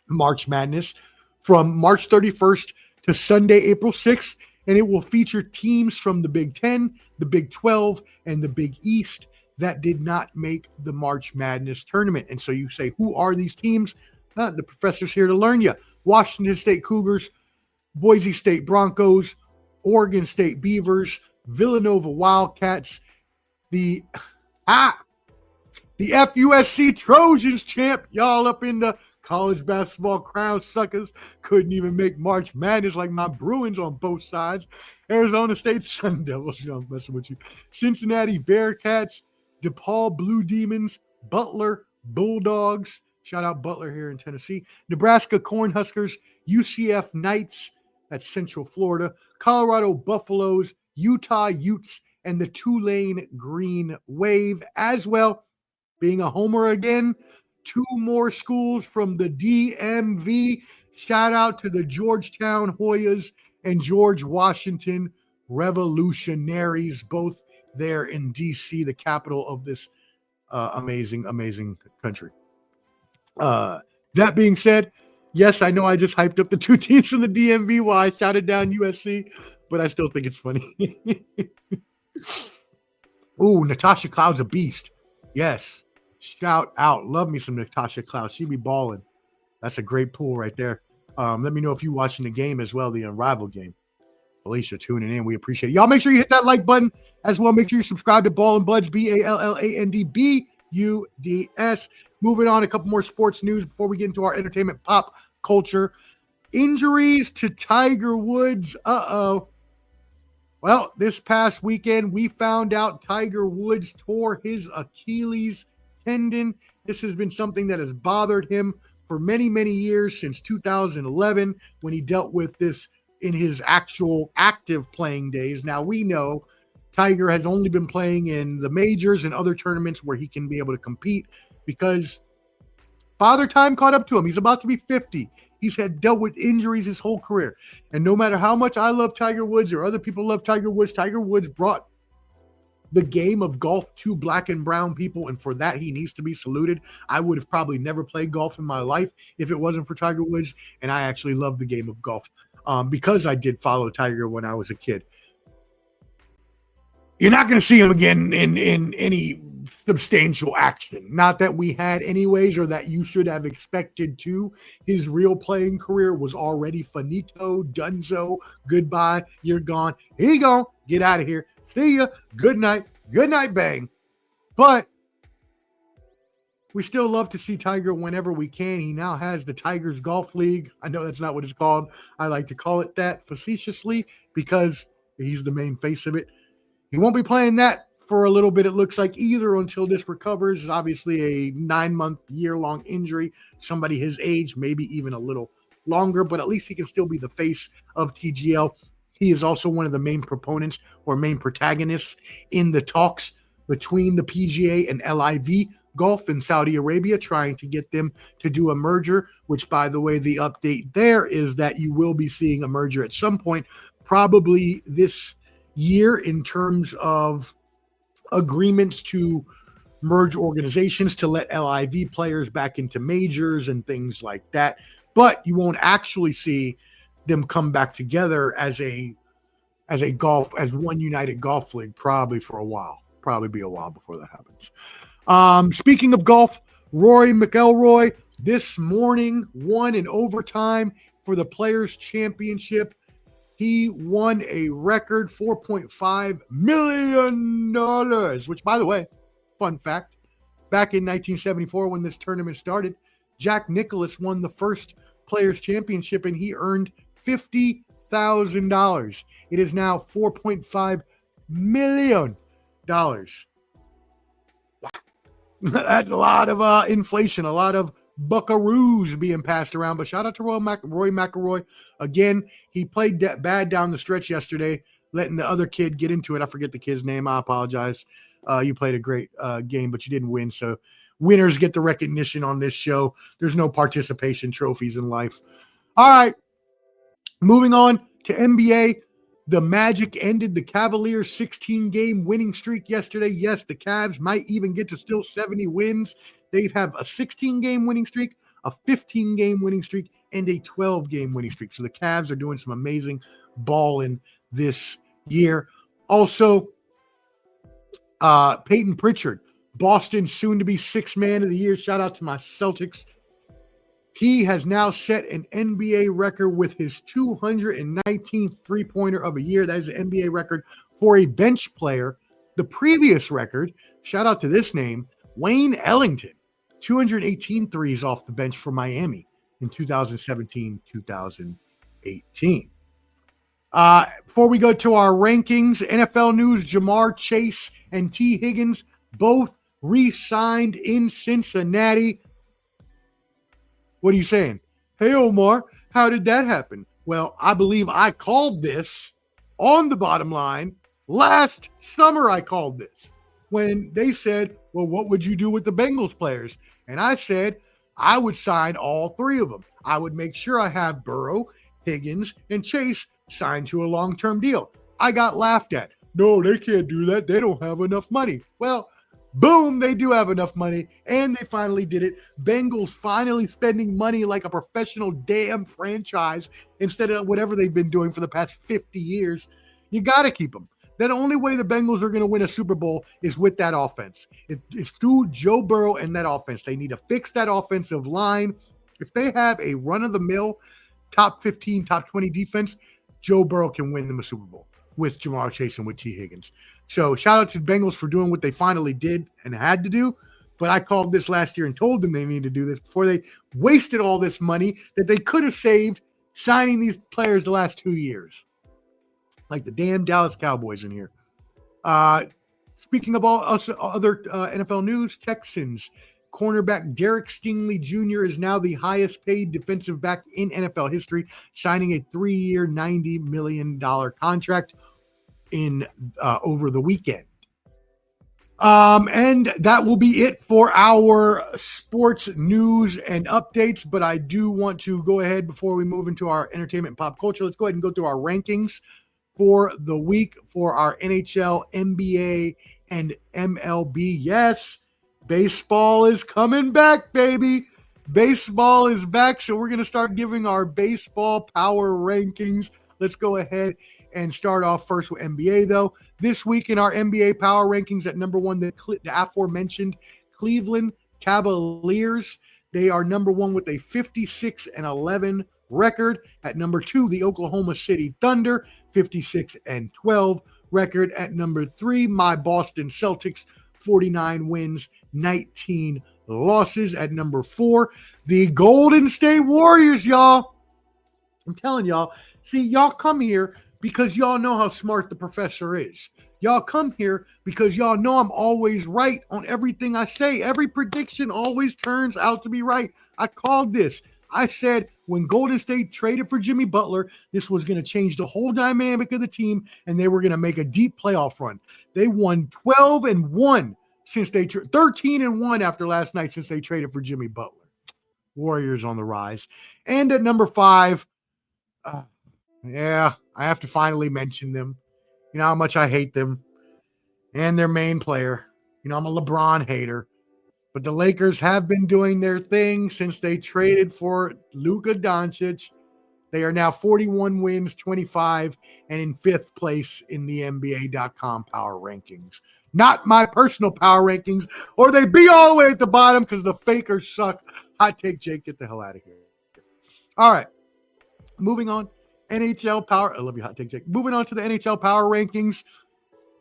March Madness from March 31st to Sunday, April 6th. And it will feature teams from the Big 10, the Big 12, and the Big East that did not make the March Madness tournament. And so you say, who are these teams? The professor's here to learn you. Washington State Cougars, Boise State Broncos, Oregon State Beavers, Villanova Wildcats, the FUSC Trojans, champ. Y'all up in the college basketball crown, suckers. Couldn't even make March Madness like my Bruins on both sides. Arizona State Sun Devils, you know, I'm messing with you. Cincinnati Bearcats, DePaul Blue Demons, Butler Bulldogs. Shout out Butler here in Tennessee. Nebraska Cornhuskers, UCF Knights, that's Central Florida. Colorado Buffaloes, Utah Utes, and the Tulane Green Wave as well. Being a homer again, 2 more schools from the DMV. Shout out to the Georgetown Hoyas and George Washington Revolutionaries, both there in D.C., the capital of this amazing, amazing country. That being said, yes, I know I just hyped up the 2 teams from the DMV while I shouted down USC, but I still think it's funny. Ooh, Natasha Cloud's a beast. Yes. Shout out. Love me some Natasha Cloud. She be balling. That's a great pool right there. Let me know if you're watching the game as well, the Unrivaled game. Alicia tuning in. We appreciate it. Y'all make sure you hit that like button as well. Make sure you subscribe to Ball and Buds, BALLANDBUDS. Moving on, a couple more sports news before we get into our entertainment pop culture. Injuries to Tiger Woods. Uh-oh. Well, this past weekend, we found out Tiger Woods tore his Achilles tendon. This has been something that has bothered him for many, many years, since 2011 when he dealt with this in his actual active playing days. Now, we know Tiger has only been playing in the majors and other tournaments where he can be able to compete because father time caught up to him. He's about to be 50. He's had dealt with injuries his whole career. And no matter how much I love Tiger Woods or other people love Tiger Woods brought the game of golf to black and brown people, and for that he needs to be saluted. I would have probably never played golf in my life if it wasn't for Tiger Woods, and I actually love the game of golf because I did follow Tiger when I was a kid. You're not going to see him again in any substantial action. Not that we had anyways, or that you should have expected to. His real playing career was already finito, donezo, goodbye, you're gone. Here you go. Get out of here. See ya. Good night. Good night, bang. But we still love to see Tiger whenever we can. He now has the Tigers Golf League. I know that's not what it's called. I like to call it that facetiously because he's the main face of it. He won't be playing that for a little bit, it looks like, either until this recovers. It's obviously a 9-month, year-long injury. Somebody his age, maybe even a little longer, but at least he can still be the face of TGL. He is also one of the main proponents or main protagonists in the talks between the PGA and LIV Golf in Saudi Arabia, trying to get them to do a merger, which, by the way, the update there is that you will be seeing a merger at some point, probably this year, in terms of agreements to merge organizations to let LIV players back into majors and things like that. But you won't actually see them come back together as one united golf league, probably for a while. Probably be a while before that happens. Speaking of golf, Rory McIlroy this morning won in overtime for the Players Championship. He won a record $4.5 million, which, by the way, fun fact, back in 1974 when this tournament started, Jack Nicklaus won the first Players Championship and he earned $50,000. It is now $4.5 million. That's a lot of inflation, a lot of buckaroos being passed around. But shout out to Rory McIlroy. Again, he played bad down the stretch yesterday, letting the other kid get into it. I forget the kid's name. I apologize. You played a great game, but you didn't win. So winners get the recognition on this show. There's no participation trophies in life. All right. Moving on to NBA. The Magic ended the Cavaliers' 16-game winning streak yesterday. Yes, the Cavs might even get to still 70 wins. They have a 16-game winning streak, a 15-game winning streak, and a 12-game winning streak. So the Cavs are doing some amazing balling this year. Also, Peyton Pritchard, Boston soon-to-be sixth man of the year. Shout out to my Celtics. He has now set an NBA record with his 219th three-pointer of a year. That is an NBA record for a bench player. The previous record, shout out to this name, Wayne Ellington, 218 threes off the bench for Miami in 2017-2018. Before we go to our rankings, NFL news, Jamar Chase and T. Higgins both re-signed in Cincinnati. What are you saying? Hey, Omar, how did that happen? Well, I believe I called this on the bottom line last summer. I called this when they said, well, what would you do with the Bengals players? And I said, I would sign all three of them. I would make sure I have Burrow, Higgins, and Chase signed to a long-term deal. I got laughed at. No, they can't do that. They don't have enough money. Well, boom, they do have enough money, and they finally did it. Bengals finally spending money like a professional damn franchise instead of whatever they've been doing for the past 50 years. You got to keep them. The only way the Bengals are going to win a Super Bowl is with that offense. It's through Joe Burrow and that offense. They need to fix that offensive line. If they have a run-of-the-mill top 15, top 20 defense, Joe Burrow can win them a Super Bowl with Jamar Chase and with T. Higgins. So shout out to the Bengals for doing what they finally did and had to do. But I called this last year and told them they needed to do this before they wasted all this money that they could have saved signing these players the last 2 years. Like the damn Dallas Cowboys in here. Speaking of all other NFL news, Texans cornerback Derek Stingley Jr. is now the highest paid defensive back in NFL history, signing a 3-year, $90 million contract in over the weekend. And that will be it for our sports news and updates. But I do want to go ahead before we move into our entertainment and pop culture. Let's go ahead and go through our rankings for the week for our NHL, NBA, and MLB. Yes, baseball is coming back, baby. Baseball is back. So we're going to start giving our baseball power rankings. Let's go ahead and start off first with NBA, though. This week in our NBA power rankings, at number one, the aforementioned Cleveland Cavaliers. They are number one with a 56-11 record. At number two, the Oklahoma City Thunder, 56-12 record. At number three, my Boston Celtics, 49 wins, 19 losses. At number four, the Golden State Warriors, y'all. I'm telling y'all, see, y'all come here because y'all know how smart the professor is. Y'all come here because y'all know I'm always right on everything I say. Every prediction always turns out to be right. I called this. I said when Golden State traded for Jimmy Butler, this was going to change the whole dynamic of the team, and they were going to make a deep playoff run. They won 12-1 since they 13-1 after last night since they traded for Jimmy Butler. Warriors on the rise. And at number 5, I have to finally mention them. You know how much I hate them and their main player. You know, I'm a LeBron hater. But the Lakers have been doing their thing since they traded for Luka Doncic. They are now 41 wins, 25, and in 5th place in the NBA.com power rankings. Not my personal power rankings, or they'd be all the way at the bottom because the fakers suck. Hot take, Jake. Get the hell out of here. All right. Moving on. NHL power. I love you, hot take, Jake. Moving on to the NHL power rankings.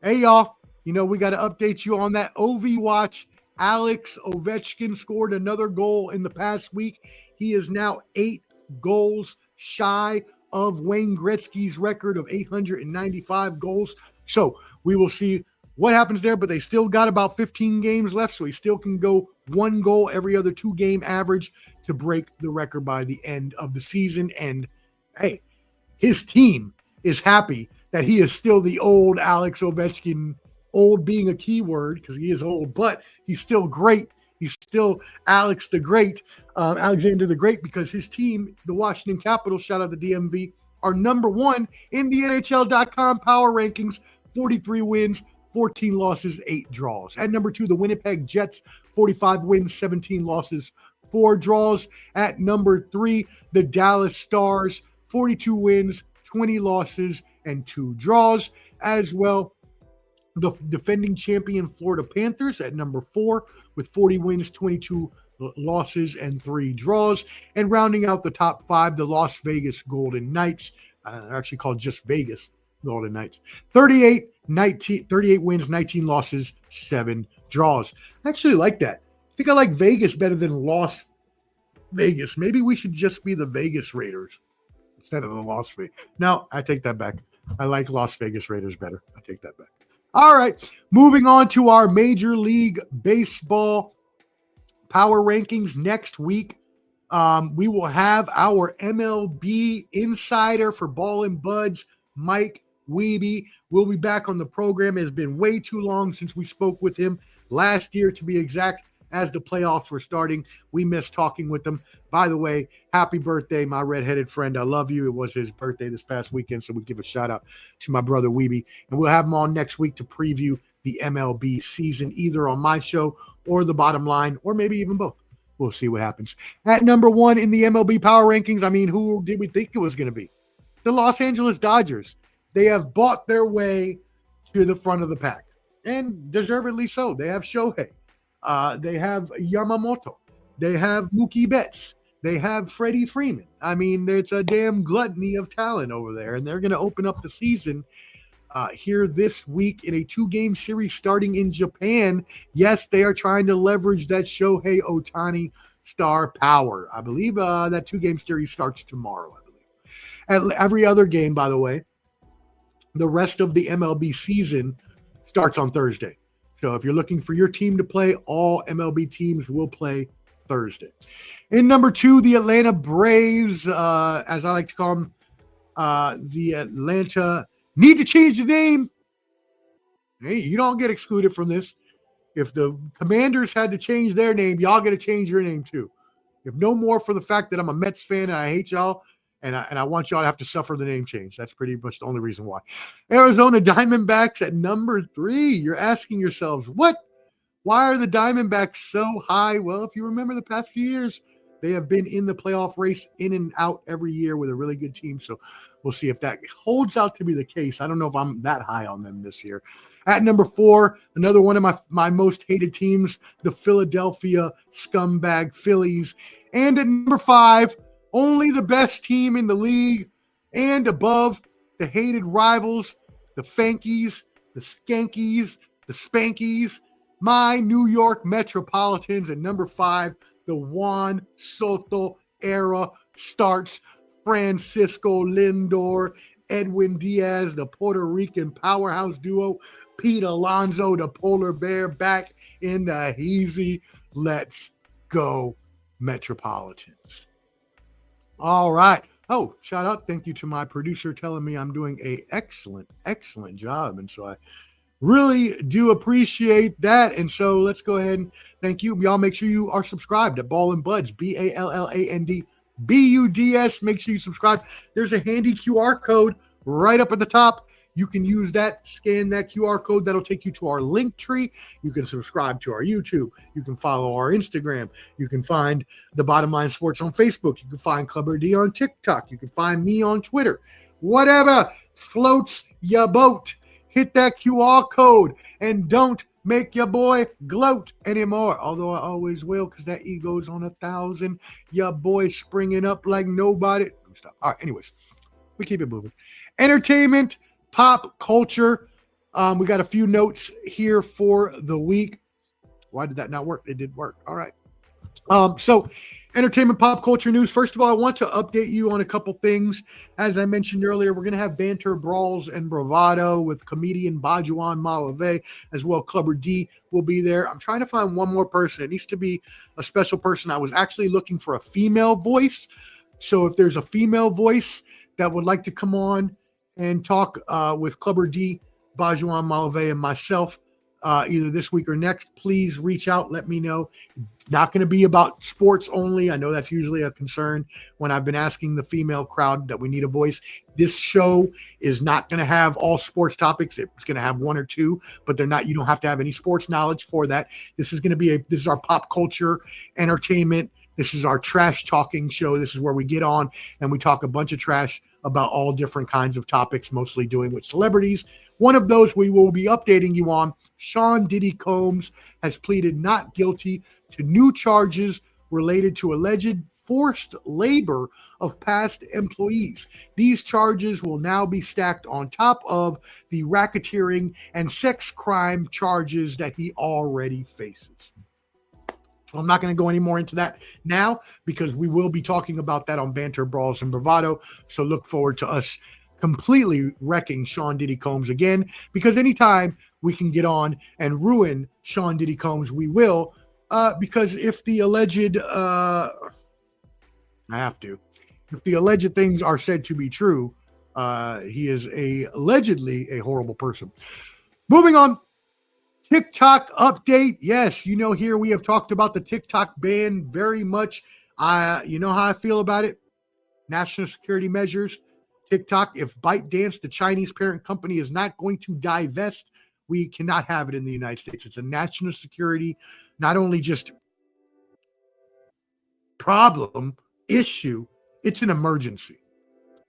Hey, y'all. You know, we got to update you on that OV watch. Alex Ovechkin scored another goal in the past week. He is now 8 goals shy of Wayne Gretzky's record of 895 goals. So we will see what happens there, but they still got about 15 games left, so he still can go 1 goal every other 2-game average to break the record by the end of the season. And hey, his team is happy that he is still the old Alex Ovechkin, old being a key word because he is old, but he's still great. He's still Alex the Great, Alexander the Great, because his team, the Washington Capitals, shout out the DMV, are number 1 in the NHL.com power rankings, 43 wins, 14 losses, 8 draws. At number 2, the Winnipeg Jets, 45 wins, 17 losses, 4 draws. At number 3, the Dallas Stars, 42 wins, 20 losses, and 2 draws. As well, the defending champion Florida Panthers at number 4 with 40 wins, 22 losses, and 3 draws. And rounding out the top 5, the Las Vegas Golden Knights, actually called just Vegas Golden Knights, 38 wins, 19 losses, 7 draws. I actually like that. I think I like Vegas better than Las Vegas. Maybe we should just be the Vegas Raiders instead of the Las Vegas. No, I take that back. I like Las Vegas Raiders better. I take that back. All right, moving on to our Major League Baseball power rankings next week. We will have our MLB insider for Ball and Buds, Mike Wiebe. We'll be back on the program. It has been way too long since we spoke with him last year, to be exact, as the playoffs were starting. We missed talking with him. By the way, happy birthday, my redheaded friend. I love you. It was his birthday this past weekend, so we give a shout out to my brother Wiebe. And we'll have him on next week to preview the MLB season, either on my show or the Bottom Line, or maybe even both. We'll see what happens. At number 1 in the MLB power rankings, I mean, who did we think it was going to be? The Los Angeles Dodgers. They have bought their way to the front of the pack, and deservedly so. They have Shohei. They have Yamamoto. They have Mookie Betts. They have Freddie Freeman. I mean, there's a damn gluttony of talent over there, and they're going to open up the season here this week in a 2-game series starting in Japan. Yes, they are trying to leverage that Shohei Ohtani star power. I believe that 2-game series starts tomorrow, I believe. And every other game, by the way, the rest of the MLB season starts on Thursday. So if you're looking for your team to play, all MLB teams will play Thursday. In number 2, the Atlanta Braves, as I like to call them, the Atlanta need to change the name. Hey, you don't get excluded from this. If the Commanders had to change their name, y'all got to change your name too. If no more for the fact that I'm a Mets fan and I hate y'all, and I want y'all to have to suffer the name change. That's pretty much the only reason why. Arizona Diamondbacks at number 3. You're asking yourselves, what? Why are the Diamondbacks so high? Well, if you remember the past few years, they have been in the playoff race in and out every year with a really good team. So we'll see if that holds out to be the case. I don't know if I'm that high on them this year. At number 4, another one of my most hated teams, the Philadelphia Scumbag Phillies. And at number 5, only the best team in the league and above, the hated rivals, the Fankies, the Skankies, the Spankies, my New York Metropolitans. At number 5, the Juan Soto era starts. Francisco Lindor, Edwin Diaz, the Puerto Rican powerhouse duo, Pete Alonso, the polar bear, back in the Heezy. Let's go, Metropolitans. All right. Oh, shout out. Thank you to my producer telling me I'm doing a excellent job. And so I really do appreciate that. And so let's go ahead and thank you. Y'all make sure you are subscribed to Ball and Buds, BALLANDBUDS. Make sure you subscribe. There's a handy QR code right up at the top. You can use that, scan that QR code. That'll take you to our link tree. You can subscribe to our YouTube. You can follow our Instagram. You can find the Bottom Line Sports on Facebook. You can find Clubber D on TikTok. You can find me on Twitter. Whatever floats your boat. Hit that QR code and don't make your boy gloat anymore. Although I always will, because that ego's on 1,000. Your boy springing up like nobody. Stop. All right, anyways, we keep it moving. Entertainment, pop culture. We got a few notes here for the week. Why did that not work? It did work. All right. So entertainment, pop culture news. First of all, I want to update you on a couple things. As I mentioned earlier, we're going to have banter, brawls, and bravado with comedian Bajuan Malave, as well. Clubber D will be there. I'm trying to find one more person. It needs to be a special person. I was actually looking for a female voice. So if there's a female voice that would like to come on and talk with Clubber D, Bajuan Malave, and myself either this week or next, please reach out. Let me know. Not going to be about sports only. I know that's usually a concern when I've been asking the female crowd that we need a voice. This show is not going to have all sports topics. It's going to have one or two, but they're not. You don't have to have any sports knowledge for that. This is going to be this is our pop culture entertainment. This is our trash talking show. This is where we get on and we talk a bunch of trash about all different kinds of topics, mostly doing with celebrities. One of those we will be updating you on. Sean Diddy Combs has pleaded not guilty to new charges related to alleged forced labor of past employees. These charges will now be stacked on top of the racketeering and sex crime charges that he already faces. So I'm not going to go any more into that now because we will be talking about that on Banter, Brawls, and Bravado. So look forward to us completely wrecking Sean Diddy Combs again, because anytime we can get on and ruin Sean Diddy Combs, we will, because if the alleged, if the alleged things are said to be true, he is allegedly a horrible person. Moving on. TikTok update. Yes, here we have talked about the TikTok ban very much. You know how I feel about it. National security measures. TikTok, if ByteDance, the Chinese parent company, is not going to divest, we cannot have it in the United States. It's a national security, not only just problem, issue, it's an emergency.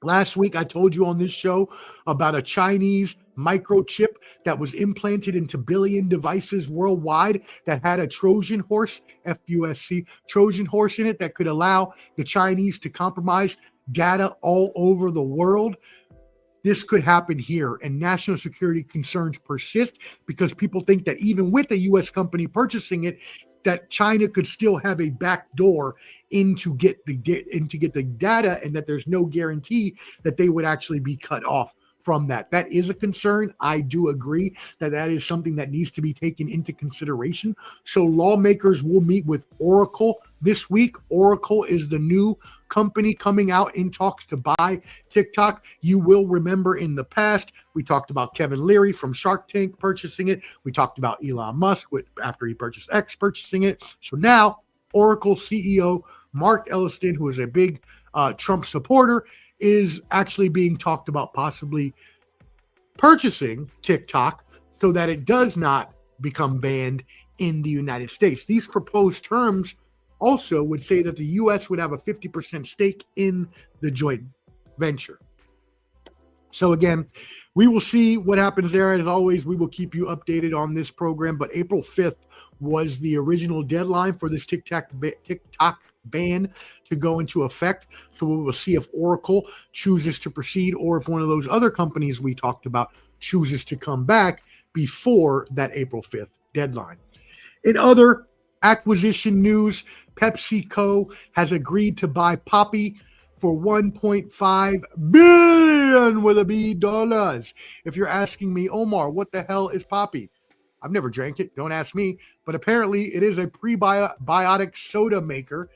Last week, I told you on this show about a Chinese microchip that was implanted into billion devices worldwide that had a Trojan horse, FUSC, Trojan horse in it that could allow the Chinese to compromise data all over the world. This could happen here, and national security concerns persist because people think that even with a U.S. company purchasing it, that China could still have a back door in to get the data, and that there's no guarantee that they would actually be cut off from that. That is a concern. I do agree that is something that needs to be taken into consideration. So lawmakers will meet with Oracle this week. Oracle is the new company coming out in talks to buy TikTok. You will remember in the past, we talked about Kevin Leary from Shark Tank purchasing it. We talked about Elon Musk after he purchased X purchasing it. So now Oracle CEO Mark Elliston, who is a big Trump supporter, is actually being talked about possibly purchasing TikTok so that it does not become banned in the United States. These proposed terms also would say that the U.S. would have a 50% stake in the joint venture. So again, we will see what happens there. As always, we will keep you updated on this program, but April 5th was the original deadline for this TikTok ban to go into effect. So we will see if Oracle chooses to proceed or if one of those other companies we talked about chooses to come back before that April 5th deadline. In other acquisition news, PepsiCo has agreed to buy Poppi for $1.5 billion with a B dollars. If you're asking me, Omar, what the hell is Poppy? I've never drank it. Don't ask me. But apparently it is a prebiotic soda maker.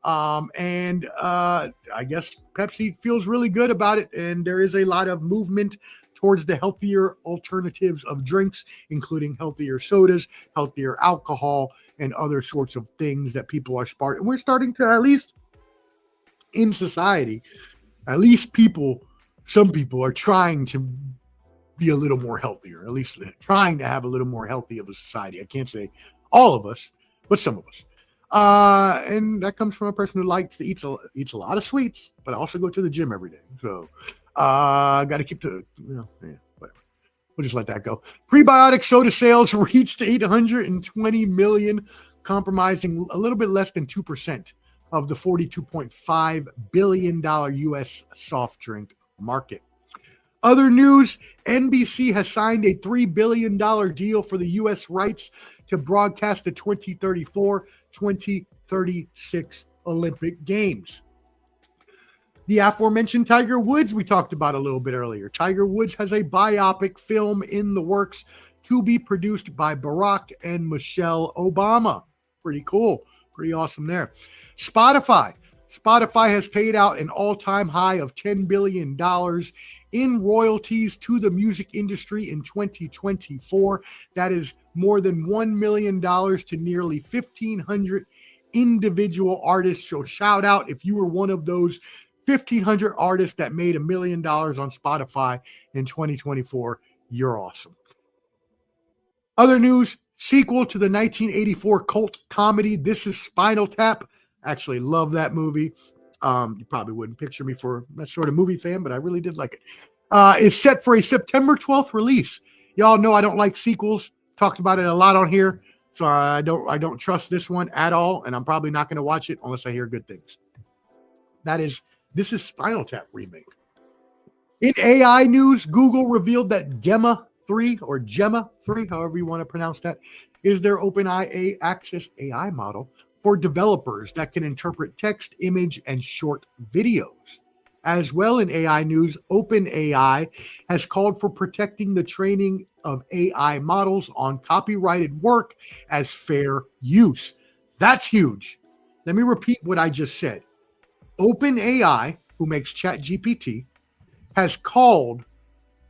And I guess Pepsi feels really good about it. And there is a lot of movement towards the healthier alternatives of drinks, including healthier sodas, healthier alcohol, and other sorts of things that people are starting. We're starting to, at least in society, at least some people are trying to be a little more healthier, at least trying to have a little more healthy of a society. I can't say all of us, but some of us. And that comes from a person who likes to eats a lot of sweets, but I also go to the gym every day. So got to keep whatever. We'll just let that go. Prebiotic soda sales reached 820 million, comprising a little bit less than 2% of the $42.5 billion U.S. soft drink market. Other news, NBC has signed a $3 billion deal for the U.S. rights to broadcast the 2034-2036 Olympic Games. The aforementioned Tiger Woods we talked about a little bit earlier. Tiger Woods has a biopic film in the works to be produced by Barack and Michelle Obama. Pretty cool. Pretty awesome there. Spotify has paid out an all-time high of $10 billion in royalties to the music industry in 2024. That is more than $1 million to nearly 1,500 individual artists. So shout out if you were one of those 1,500 artists that made $1 million on Spotify in 2024. You're awesome. Other news, sequel to the 1984 cult comedy This Is Spinal Tap. Actually love that movie. You probably wouldn't picture me for that sort of movie fan, but I really did like it. Is set for a September 12th release. Y'all know I don't like sequels. Talked about it a lot on here. So I don't trust this one at all, and I'm probably not going to watch it unless I hear good things. This is Spinal Tap remake. In AI news, Google revealed that Gemma 3, or Gemma 3, however you want to pronounce that, is their OpenAI access AI model for developers that can interpret text, image, and short videos. As well, in AI news, OpenAI has called for protecting the training of AI models on copyrighted work as fair use. That's huge. Let me repeat what I just said. OpenAI, who makes ChatGPT, has called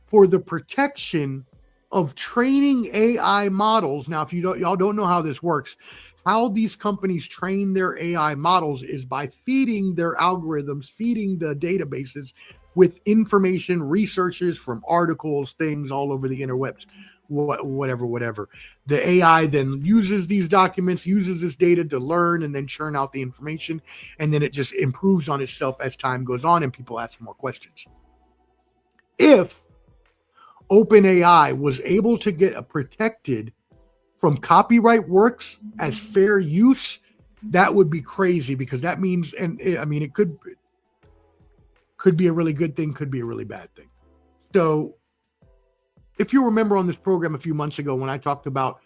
for the protection of training AI models. Now, if y'all don't know how this works, how these companies train their AI models is by feeding their algorithms, feeding the databases with information, researches from articles, things all over the interwebs, whatever. The AI then uses these documents, uses this data to learn and then churn out the information. And then it just improves on itself as time goes on and people ask more questions. If OpenAI was able to get a protected from copyright works as fair use, that would be crazy, because that means, it could be a really good thing, could be a really bad thing. So if you remember on this program a few months ago when I talked about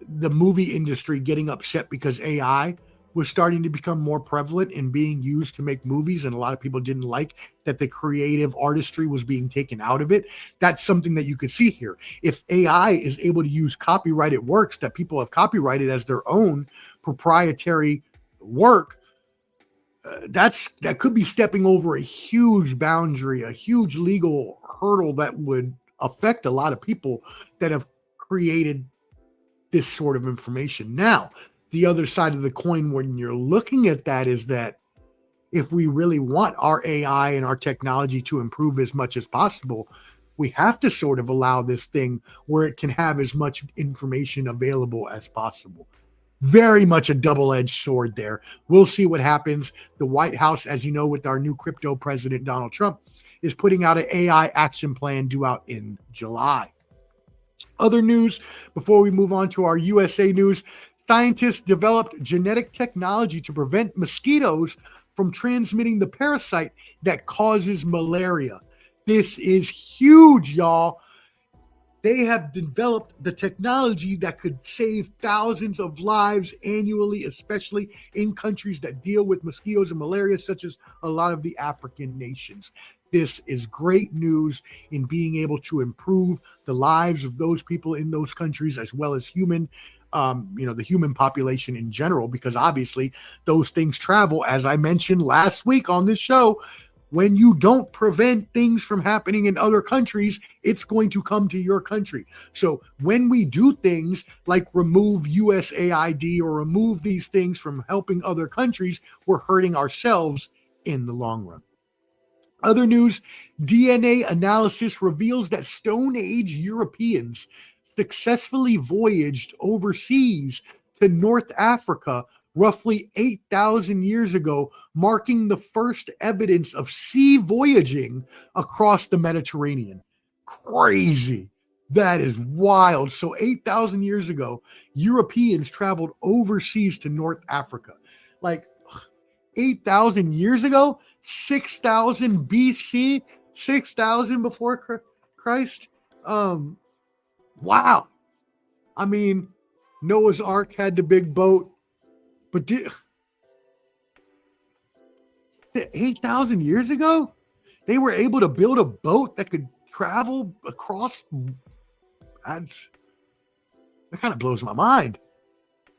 the movie industry getting upset because AI was starting to become more prevalent in being used to make movies, and a lot of people didn't like that the creative artistry was being taken out of it, that's something that you could see here. If AI is able to use copyrighted works that people have copyrighted as their own proprietary work, that could be stepping over a huge boundary, a huge legal hurdle that would affect a lot of people that have created this sort of information. Now, the other side of the coin when you're looking at that is that if we really want our AI and our technology to improve as much as possible, we have to sort of allow this thing where it can have as much information available as possible. Very much a double-edged sword there. We'll see what happens. The White House, as you know, with our new crypto president, Donald Trump, is putting out an AI action plan due out in July. Other news, before we move on to our USA news, scientists developed genetic technology to prevent mosquitoes from transmitting the parasite that causes malaria. This is huge, y'all. They have developed the technology that could save thousands of lives annually, especially in countries that deal with mosquitoes and malaria, such as a lot of the African nations. This is great news in being able to improve the lives of those people in those countries, as well as the human population in general, because obviously those things travel, as I mentioned last week on this show. When you don't prevent things from happening in other countries, it's going to come to your country. So when we do things like remove USAID or remove these things from helping other countries, we're hurting ourselves in the long run. Other news, DNA analysis reveals that Stone Age Europeans successfully voyaged overseas to North Africa roughly 8,000 years ago, marking the first evidence of sea voyaging across the Mediterranean. Crazy. That is wild. So 8,000 years ago, Europeans traveled overseas to North Africa. Like 8,000 years ago, 6,000 BC, 6,000 before Christ. Wow. I mean, Noah's Ark had the big boat. But 8,000 years ago, they were able to build a boat that could travel across. That kind of blows my mind.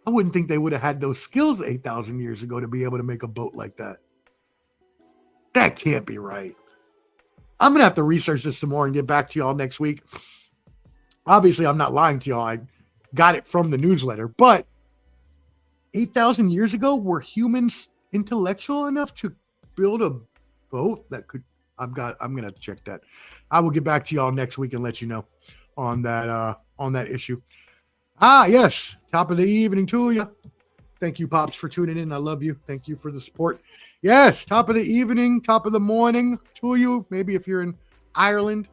I wouldn't think they would have had those skills 8,000 years ago to be able to make a boat like that. That can't be right. I'm going to have to research this some more and get back to y'all next week. Obviously, I'm not lying to y'all. I got it from the newsletter, but 8,000 years ago, were humans intellectual enough to build a boat that could? I'm gonna have to check that. I will get back to y'all next week and let you know on that issue. Yes, top of the evening to you. Thank you, Pops, for tuning in. I love you. Thank you for the support. Yes, top of the evening, top of the morning to you. Maybe if you're in Ireland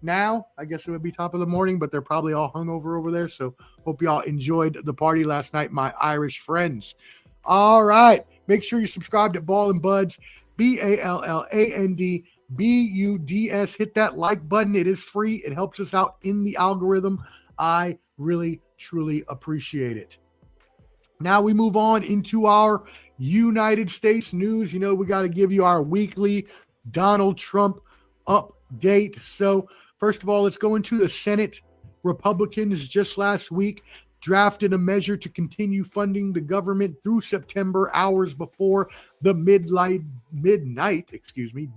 now, I guess it would be top of the morning, but they're probably all hungover over there. So hope y'all enjoyed the party last night, my Irish friends. All right. Make sure you subscribe to Ball and Buds, BALLANDBUDS. Hit that like button. It is free. It helps us out in the algorithm. I really, truly appreciate it. Now we move on into our United States news. You know, we got to give you our weekly Donald Trump update. So first of all, let's go into the Senate. Republicans just last week drafted a measure to continue funding the government through September, hours before the midnight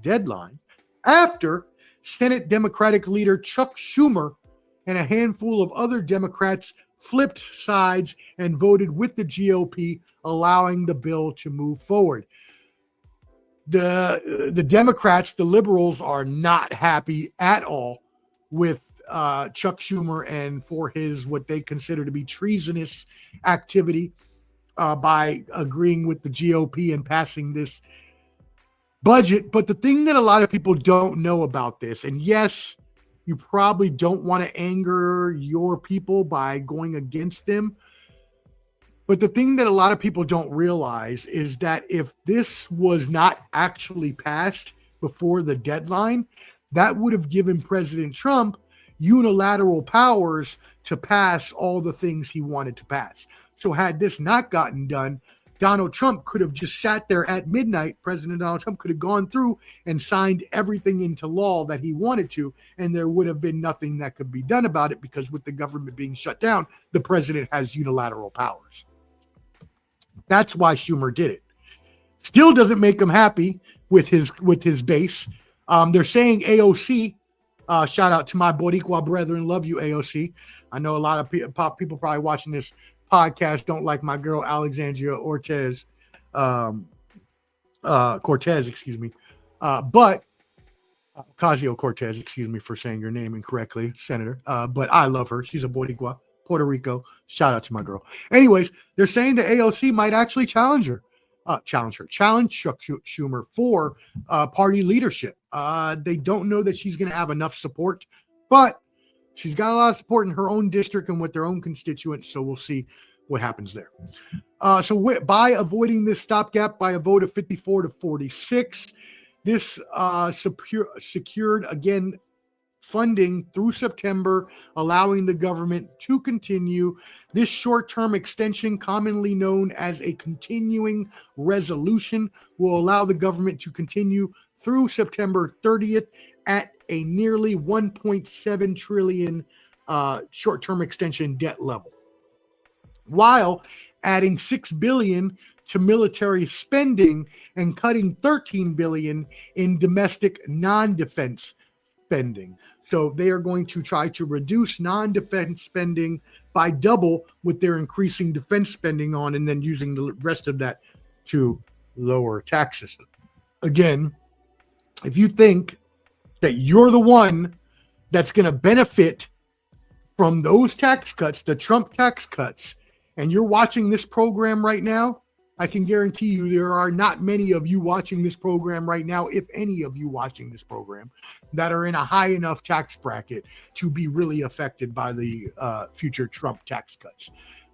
deadline, after Senate Democratic leader Chuck Schumer and a handful of other Democrats flipped sides and voted with the GOP, allowing the bill to move forward. The Democrats, the liberals, are not happy at all with Chuck Schumer and for his what they consider to be treasonous activity by agreeing with the GOP and passing this budget. But the thing that a lot of people don't know about this, and yes, you probably don't want to anger your people by going against them, but the thing that a lot of people don't realize is that if this was not actually passed before the deadline, that would have given President Trump unilateral powers to pass all the things he wanted to pass. So had this not gotten done, Donald Trump could have just sat there at midnight. President Donald Trump could have gone through and signed everything into law that he wanted to, and there would have been nothing that could be done about it, because with the government being shut down, the president has unilateral powers. That's why Schumer did it. Still doesn't make him happy with his base. They're saying AOC. Shout out to my Boricua brethren. Love you, AOC. I know a lot of people probably watching this podcast don't like my girl Alexandria Cortez, excuse me. But Ocasio-Cortez, excuse me for saying your name incorrectly, Senator. But I love her. She's a Boricua, Puerto Rico. Shout out to my girl. Anyways, they're saying that AOC might actually challenge Chuck Schumer for party leadership. They don't know that she's going to have enough support, but she's got a lot of support in her own district and with their own constituents. So we'll see what happens there. By avoiding this stopgap by a vote of 54 to 46, this secured again funding through September, allowing the government to continue. This short-term extension, commonly known as a continuing resolution, will allow the government to continue through September 30th at a nearly 1.7 trillion short-term extension debt level, while adding $6 billion to military spending and cutting $13 billion in domestic non-defense spending. So they are going to try to reduce non-defense spending by double what they're increasing defense spending on, and then using the rest of that to lower taxes. Again, if you think that you're the one that's going to benefit from those tax cuts, the Trump tax cuts, and you're watching this program right now, I can guarantee you there are not many of you watching this program right now, if any of you watching this program, that are in a high enough tax bracket to be really affected by the future Trump tax cuts.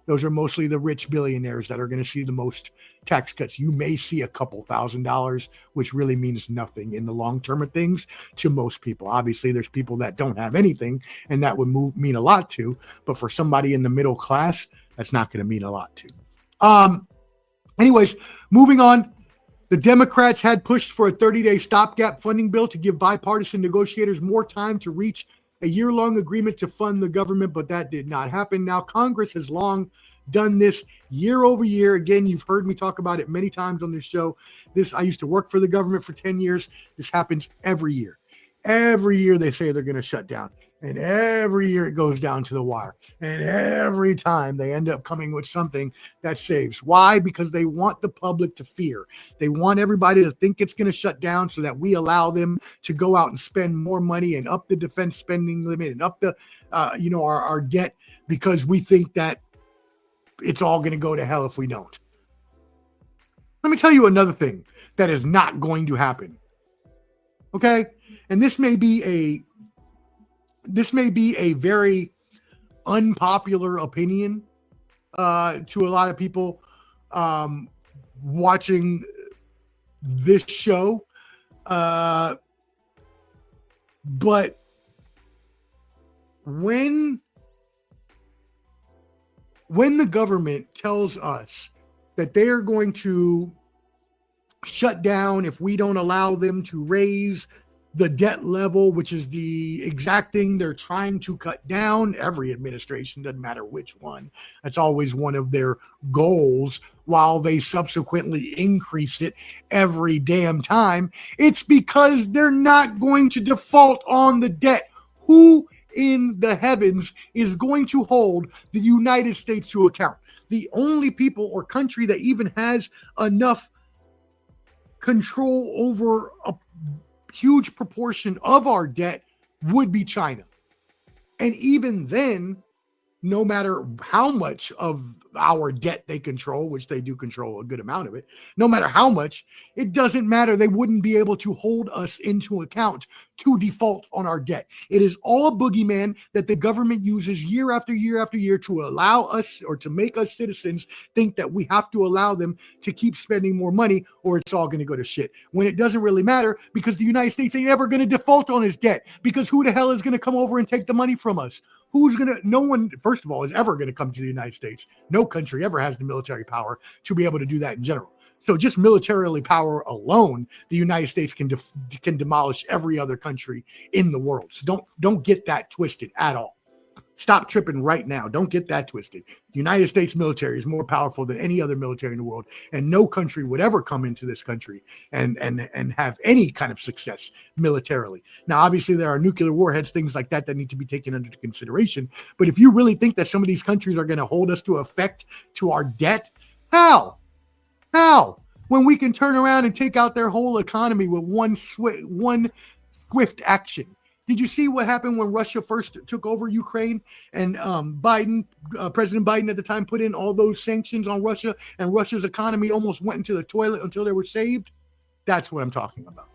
Those are mostly the rich billionaires that are going to see the most tax cuts. You may see a couple $1,000s, which really means nothing in the long term of things to most people. Obviously, there's people that don't have anything, and that would mean a lot to. But for somebody in the middle class, that's not going to mean a lot to. Anyways, moving on. The Democrats had pushed for a 30-day stopgap funding bill to give bipartisan negotiators more time to reach a year-long agreement to fund the government, but that did not happen. Now, Congress has long done this year over year. Again, you've heard me talk about it many times on this show. I used to work for the government for 10 years. This happens every year. Every year they say they're going to shut down. And every year it goes down to the wire. And every time they end up coming with something that saves. Why? Because they want the public to fear. They want everybody to think it's going to shut down so that we allow them to go out and spend more money and up the defense spending limit and up the, our debt, because we think that it's all going to go to hell if we don't. Let me tell you another thing that is not going to happen. Okay? And this may be a very unpopular opinion to a lot of people watching this show. But when the government tells us that they are going to shut down if we don't allow them to raise the debt level, which is the exact thing they're trying to cut down. Every administration, doesn't matter which one, that's always one of their goals, while they subsequently increase it every damn time. It's because they're not going to default on the debt. Who in the heavens is going to hold the United States to account? The only people or country that even has enough control over a huge proportion of our debt would be China. And even then, no matter how much of our debt they control, which they do control a good amount of it, no matter how much, it doesn't matter. They wouldn't be able to hold us into account to default on our debt. It is all a boogeyman that the government uses year after year after year to allow us, or to make us citizens think that we have to allow them to keep spending more money, or it's all going to go to shit. When it doesn't really matter, because the United States ain't ever going to default on its debt, because who the hell is going to come over and take the money from us? No one, first of all, is ever going to come to the United States. No country ever has the military power to be able to do that in general. So just militarily power alone, the United States can demolish every other country in the world. So don't get that twisted at all. Stop tripping right now. Don't get that twisted. The United States military is more powerful than any other military in the world, and no country would ever come into this country and have any kind of success militarily. Now, obviously, there are nuclear warheads, things like that need to be taken under consideration. But if you really think that some of these countries are going to hold us to effect to our debt, how? When we can turn around and take out their whole economy with one swift action. Did you see what happened when Russia first took over Ukraine, and President Biden at the time put in all those sanctions on Russia, and Russia's economy almost went into the toilet until they were saved? That's what I'm talking about.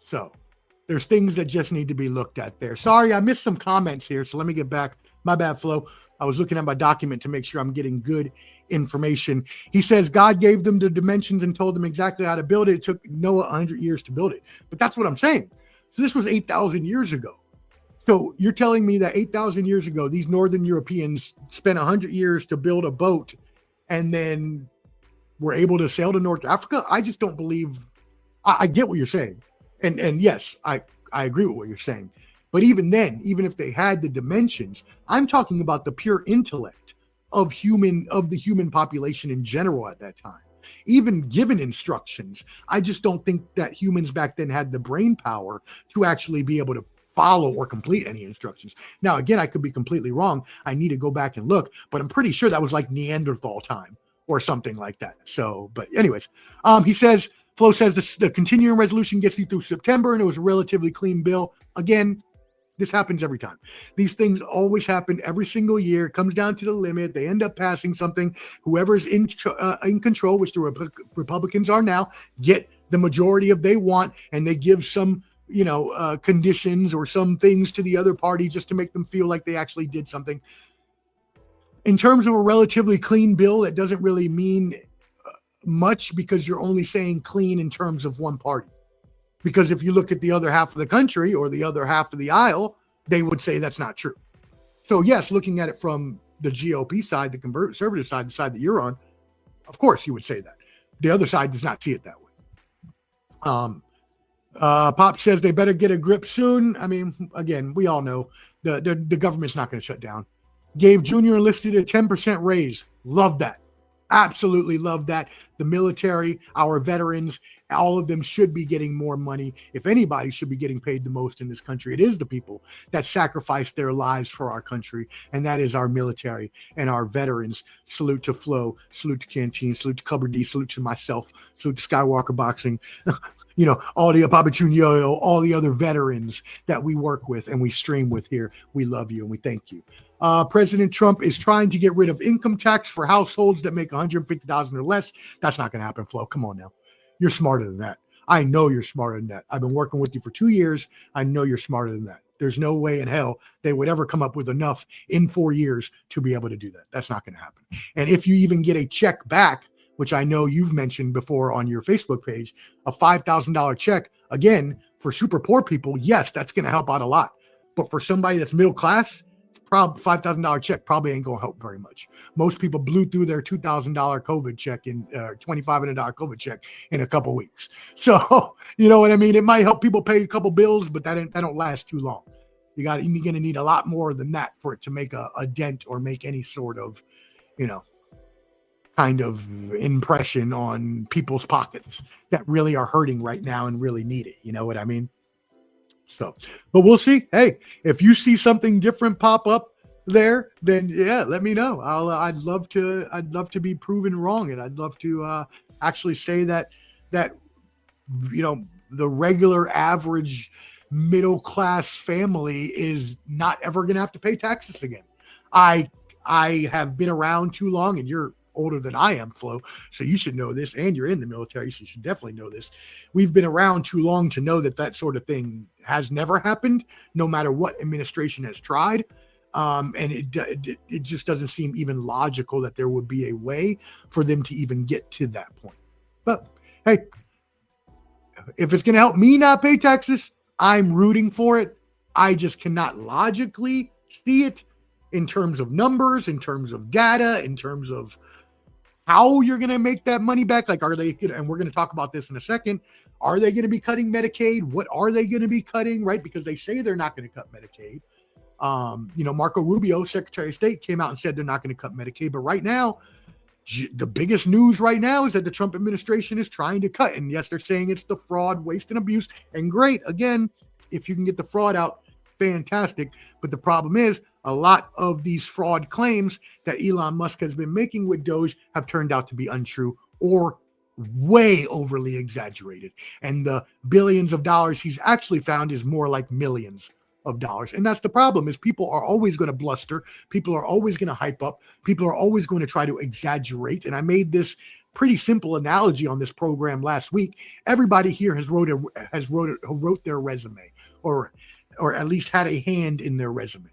So there's things that just need to be looked at there. Sorry, I missed some comments here, so let me get back. My bad, Flo. I was looking at my document to make sure I'm getting good information. He says God gave them the dimensions and told them exactly how to build it. It took Noah 100 years to build it. But that's what I'm saying. So this was 8,000 years ago. So you're telling me that 8,000 years ago, these Northern Europeans spent 100 years to build a boat and then were able to sail to North Africa? I just don't believe. I get what you're saying. And yes, I agree with what you're saying. But even then, even if they had the dimensions, I'm talking about the pure intellect of the human population in general at that time. Even given instructions, I just don't think that humans back then had the brain power to actually be able to follow or complete any instructions. Now, again, I could be completely wrong. I need to go back and look, but I'm pretty sure that was like Neanderthal time or something like that. So, but anyways, he says, Flo says the continuing resolution gets you through September, and it was a relatively clean bill. Again, this happens every time. These things always happen every single year. It comes down to the limit. They end up passing something. Whoever's in control, which the Republicans are now, get the majority of they want, and they give some, conditions or some things to the other party just to make them feel like they actually did something. In terms of a relatively clean bill, that doesn't really mean much because you're only saying clean in terms of one party. Because if you look at the other half of the country or the other half of the aisle, they would say that's not true. So yes, looking at it from the GOP side, the conservative side, the side that you're on, of course you would say that. The other side does not see it that way. Pop says they better get a grip soon. I mean, again, we all know the government's not going to shut down. Gabe Jr. enlisted a 10% raise. Love that. Absolutely love that. The military, our veterans, all of them should be getting more money. If anybody should be getting paid the most in this country, it is the people that sacrifice their lives for our country, and that is our military and our veterans. Salute to Flo, salute to Canteen, salute to Cupboard D, salute to myself, salute to Skywalker Boxing, all the Papa Chunyo, all the other veterans that we work with and we stream with here. We love you and we thank you. President Trump is trying to get rid of income tax for households that make $150,000 or less. That's not going to happen, Flo. Come on now. You're smarter than that. I know you're smarter than that. I've been working with you for 2 years. I know you're smarter than that. There's no way in hell they would ever come up with enough in 4 years to be able to do that. That's not going to happen. And if you even get a check back, which I know you've mentioned before on your Facebook page, a $5,000 check, again, for super poor people, yes, that's going to help out a lot. But for somebody that's middle class, $5,000 check probably ain't going to help very much. Most people blew through their $2,000 COVID check in $2,500 COVID check in a couple weeks. So, you know what I mean? It might help people pay a couple bills, but that don't last too long. You're going to need a lot more than that for it to make a dent or make any sort of, kind of impression on people's pockets that really are hurting right now and really need it. You know what I mean? So, but we'll see. Hey, if you see something different pop up there, then yeah, let me know. I'd love to be proven wrong, and I'd love to actually say that the regular average middle class family is not ever going to have to pay taxes again. I have been around too long, and you're older than I am, Flo, so you should know this, and you're in the military, so you should definitely know this. We've been around too long to know that sort of thing has never happened, no matter what administration has tried. And it just doesn't seem even logical that there would be a way for them to even get to that point. But hey, if it's going to help me not pay taxes, I'm rooting for it. I just cannot logically see it in terms of numbers, in terms of data, in terms of how you're going to make that money back. Like, are they, and we're going to talk about this in a second, are they going to be cutting Medicaid? What are they going to be cutting, right? Because they say they're not going to cut Medicaid. Marco Rubio, Secretary of State, came out and said they're not going to cut Medicaid. But right now, the biggest news right now is that the Trump administration is trying to cut. And yes, they're saying it's the fraud, waste, and abuse. And great, again, if you can get the fraud out, fantastic. But the problem is a lot of these fraud claims that Elon Musk has been making with Doge have turned out to be untrue or way overly exaggerated. And the billions of dollars he's actually found is more like millions of dollars. And that's the problem, is people are always going to bluster. People are always going to hype up. People are always going to try to exaggerate. And I made this pretty simple analogy on this program last week. Everybody here has wrote their resume, or at least had a hand in their resume.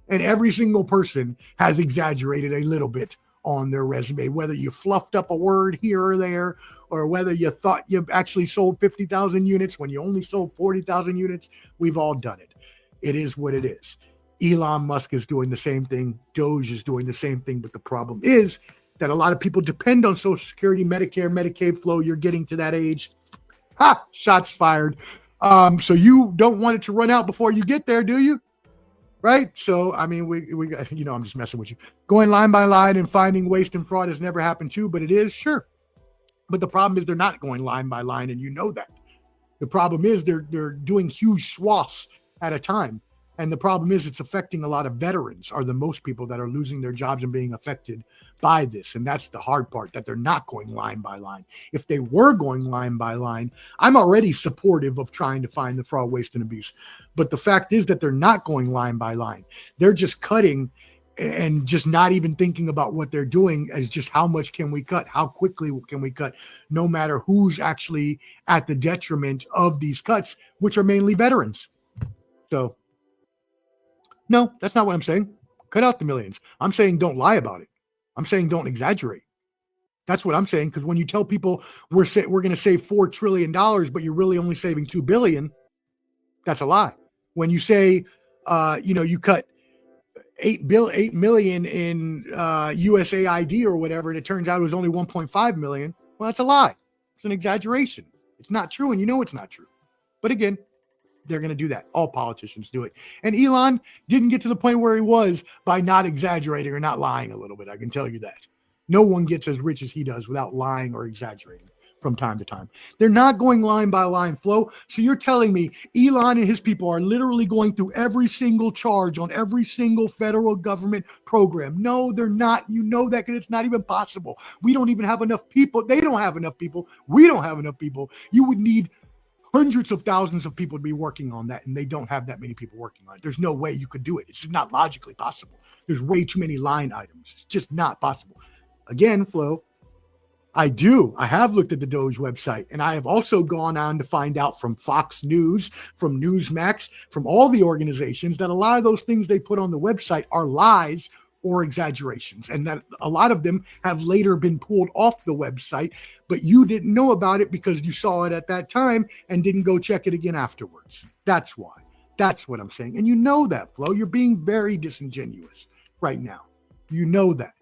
And every single person has exaggerated a little bit on their resume, whether you fluffed up a word here or there, or whether you thought you actually sold 50,000 units when you only sold 40,000 units. We've all done it. It is what it is. Elon Musk is doing the same thing. Doge is doing the same thing. But the problem is that a lot of people depend on Social Security, Medicare, Medicaid flow. You're getting to that age. Ha! Shots fired. So you don't want it to run out before you get there, do you? Right? So, I mean, we got, I'm just messing with you. Going line by line and finding waste and fraud has never happened too, but it is, sure. But the problem is they're not going line by line, and you know that. The problem is they're doing huge swaths at a time. And the problem is it's affecting a lot of veterans, are the most people that are losing their jobs and being affected by this. And that's the hard part, that they're not going line by line. If they were going line by line, I'm already supportive of trying to find the fraud, waste, and abuse. But the fact is that they're not going line by line. They're just cutting and just not even thinking about what they're doing as just how much can we cut? How quickly can we cut? No matter who's actually at the detriment of these cuts, which are mainly veterans. So, no, that's not what I'm saying. Cut out the millions. I'm saying don't lie about it. I'm saying don't exaggerate. That's what I'm saying. Because when you tell people we're going to save $4 trillion, but you're really only saving $2 billion, that's a lie. When you say, you cut 8 million in USAID or whatever, and it turns out it was only 1.5 million, well, that's a lie. It's an exaggeration. It's not true, and you know it's not true. But again, they're going to do that. All politicians do it. And Elon didn't get to the point where he was by not exaggerating or not lying a little bit. I can tell you that. No one gets as rich as he does without lying or exaggerating from time to time. They're not going line by line flow. So you're telling me Elon and his people are literally going through every single charge on every single federal government program. No, they're not. You know that because it's not even possible. We don't even have enough people. They don't have enough people. We don't have enough people. You would need hundreds of thousands of people to be working on that, and they don't have that many people working on it. There's no way you could do it. It's just not logically possible. There's way too many line items. It's just not possible. Again, Flo, I have looked at the Doge website, and I have also gone on to find out from Fox News, from Newsmax, from all the organizations that a lot of those things they put on the website are lies or exaggerations, and that a lot of them have later been pulled off the website, but you didn't know about it because you saw it at that time and didn't go check it again afterwards. That's why. That's what I'm saying. And you know that, Flo. You're being very disingenuous right now. You know that.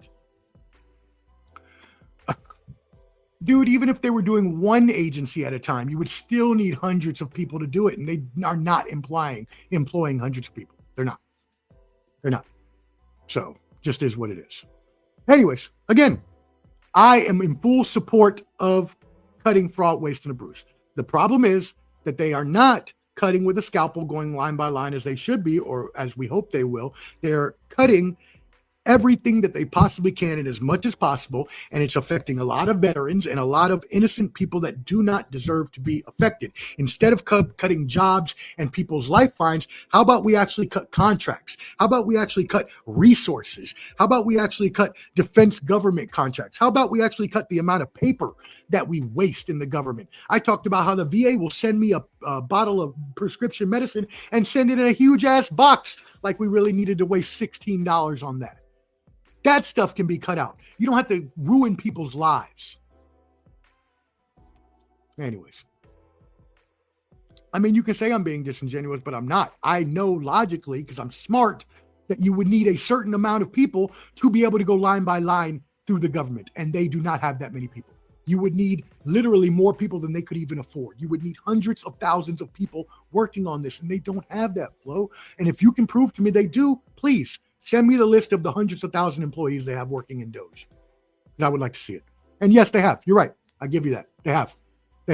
Dude, even if they were doing one agency at a time, you would still need hundreds of people to do it, and they are not employing hundreds of people. They're not. They're not. So, just is what it is. Anyways, again, I am in full support of cutting fraud, waste, and abuse. The problem is that they are not cutting with a scalpel, going line by line as they should be, or as we hope they will. They're cutting everything that they possibly can and as much as possible, and it's affecting a lot of veterans and a lot of innocent people that do not deserve to be affected. Instead of cutting jobs and people's lifelines, how about we actually cut contracts? How about we actually cut resources? How about we actually cut defense government contracts? How about we actually cut the amount of paper that we waste in the government? I talked about how the VA will send me a bottle of prescription medicine and send it in a huge ass box, like we really needed to waste $16 on that. That stuff can be cut out. You don't have to ruin people's lives. Anyways. I mean, you can say I'm being disingenuous, but I'm not. I know logically, because I'm smart, that you would need a certain amount of people to be able to go line by line through the government. And they do not have that many people. You would need literally more people than they could even afford. You would need hundreds of thousands of people working on this, and they don't have that flow. And if you can prove to me they do, please send me the list of the hundreds of thousand employees they have working in Doge. I would like to see it. And yes, they have. You're right. I give you that. They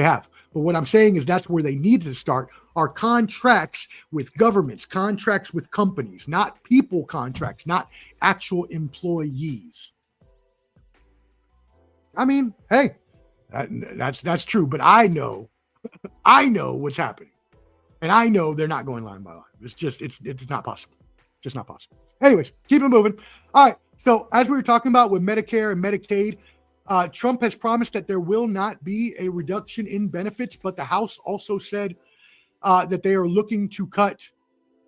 have. But what I'm saying is that's where they need to start, are contracts with governments, contracts with companies, not people contracts, not actual employees. I mean, hey, that's true. But I know what's happening. And I know they're not going line by line. It's not possible. Just not possible. Anyways, keep it moving. All right. So as we were talking about with Medicare and Medicaid, Trump has promised that there will not be a reduction in benefits, but the House also said that they are looking to cut,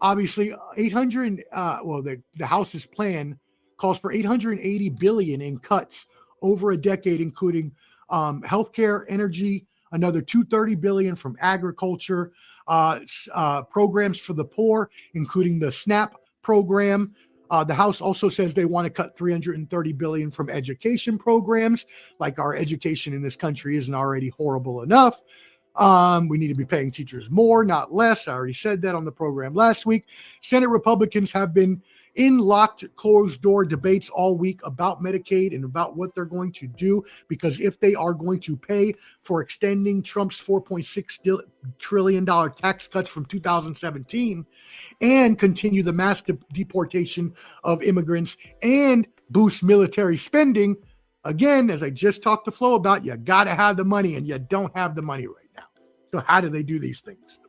obviously, 800. The House's plan calls for $880 billion in cuts over a decade, including healthcare, energy, another $230 billion from agriculture, programs for the poor, including the SNAP program. The House also says they want to cut $330 billion from education programs, like our education in this country isn't already horrible enough. We need to be paying teachers more, not less. I already said that on the program last week. Senate Republicans have been in locked, closed-door debates all week about Medicaid and about what they're going to do, because if they are going to pay for extending Trump's $4.6 trillion tax cuts from 2017 and continue the mass deportation of immigrants and boost military spending, again, as I just talked to Flo about, you got to have the money, and you don't have the money right now. So how do they do these things?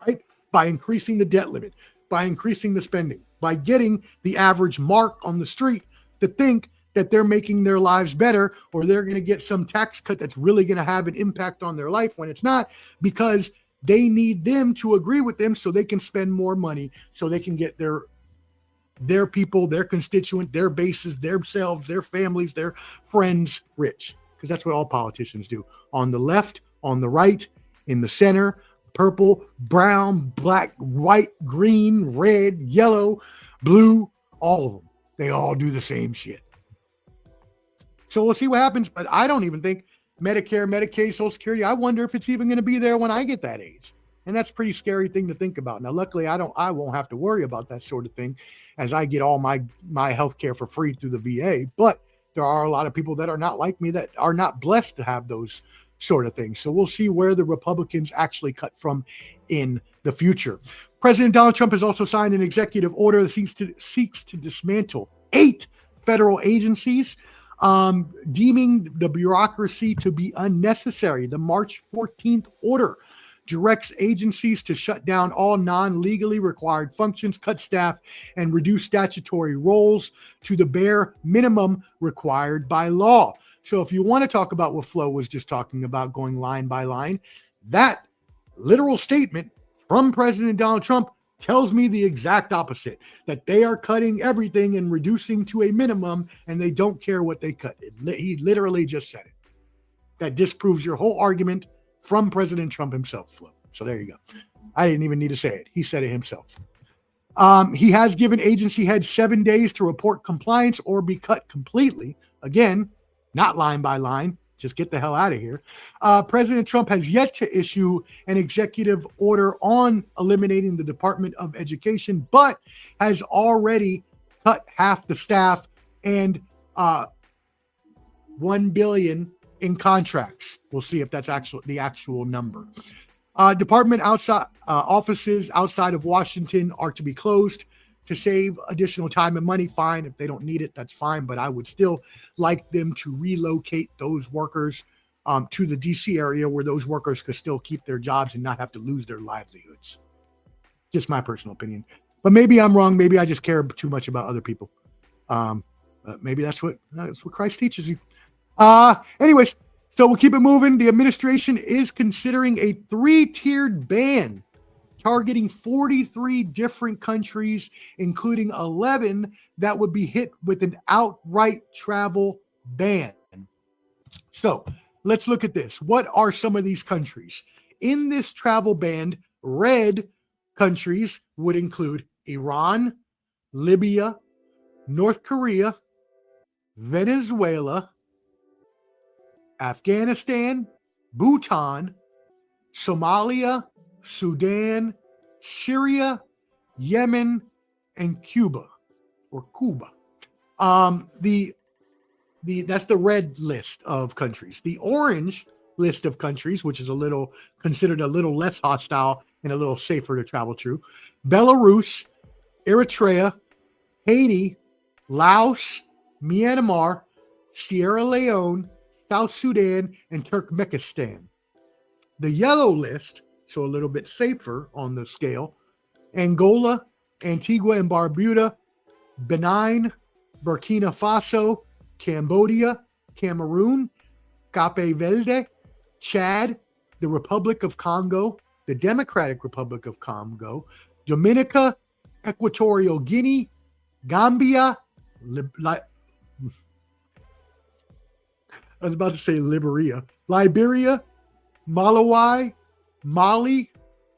Right? By increasing the debt limit, by increasing the spending, by getting the average Mark on the street to think that they're making their lives better, or they're going to get some tax cut that's really going to have an impact on their life when it's not, because they need them to agree with them so they can spend more money, so they can get their people, their constituent, their bases, themselves, their families, their friends rich. Because that's what all politicians do. On the left, on the right, in the center, purple, brown, black, white, green, red, yellow, blue, all of them. They all do the same shit. So we'll see what happens. But I don't even think Medicare, Medicaid, Social Security, I wonder if it's even going to be there when I get that age. And that's a pretty scary thing to think about. Now, luckily, I won't have to worry about that sort of thing, as I get all my health care for free through the VA. But there are a lot of people that are not like me, that are not blessed to have those sort of things. So we'll see where the Republicans actually cut from in the future. President Donald Trump has also signed an executive order that seeks to dismantle 8 federal agencies, deeming the bureaucracy to be unnecessary. The March 14th order directs agencies to shut down all non-legally required functions, cut staff, and reduce statutory roles to the bare minimum required by law. So if you want to talk about what Flo was just talking about, going line by line, that literal statement from President Donald Trump tells me the exact opposite, that they are cutting everything and reducing to a minimum, and they don't care what they cut. He literally just said it. That disproves your whole argument from President Trump himself, Flo. So there you go. I didn't even need to say it. He said it himself. He has given agency heads 7 days to report compliance or be cut completely. Again, not line by line. Just get the hell out of here. President Trump has yet to issue an executive order on eliminating the Department of Education, but has already cut half the staff and $1 billion in contracts. We'll see if that's the actual number. Department offices outside of Washington are to be closed to save additional time and money. Fine. If they don't need it, that's fine. But I would still like them to relocate those workers to the DC area, where those workers could still keep their jobs and not have to lose their livelihoods. Just my personal opinion. But maybe I'm wrong. Maybe I just care too much about other people. Maybe that's what Christ teaches you. Anyways, so we'll keep it moving. The administration is considering a 3-tiered ban targeting 43 different countries, including 11 that would be hit with an outright travel ban. So let's look at this. What are some of these countries? In this travel ban, red countries would include Iran, Libya, North Korea, Venezuela, Afghanistan, Bhutan, Somalia, Sudan, Syria, Yemen, and Cuba, or Cuba. That's the red list of countries. The orange list of countries, which is considered a little less hostile and a little safer to travel through: Belarus, Eritrea, Haiti, Laos, Myanmar, Sierra Leone, South Sudan, and Turkmenistan. The yellow list, so a little bit safer on the scale: Angola, Antigua and Barbuda, Benin, Burkina Faso, Cambodia, Cameroon, Cape Verde, Chad, the Republic of Congo, the Democratic Republic of Congo, Dominica, Equatorial Guinea, Gambia, I was about to say Liberia, Malawi, Mali,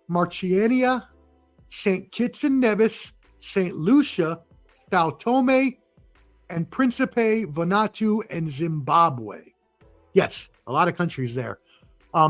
Mauritania, St. Kitts and Nevis, St. Lucia, Sao Tome, and Principe, Vanuatu, and Zimbabwe. Yes, a lot of countries there.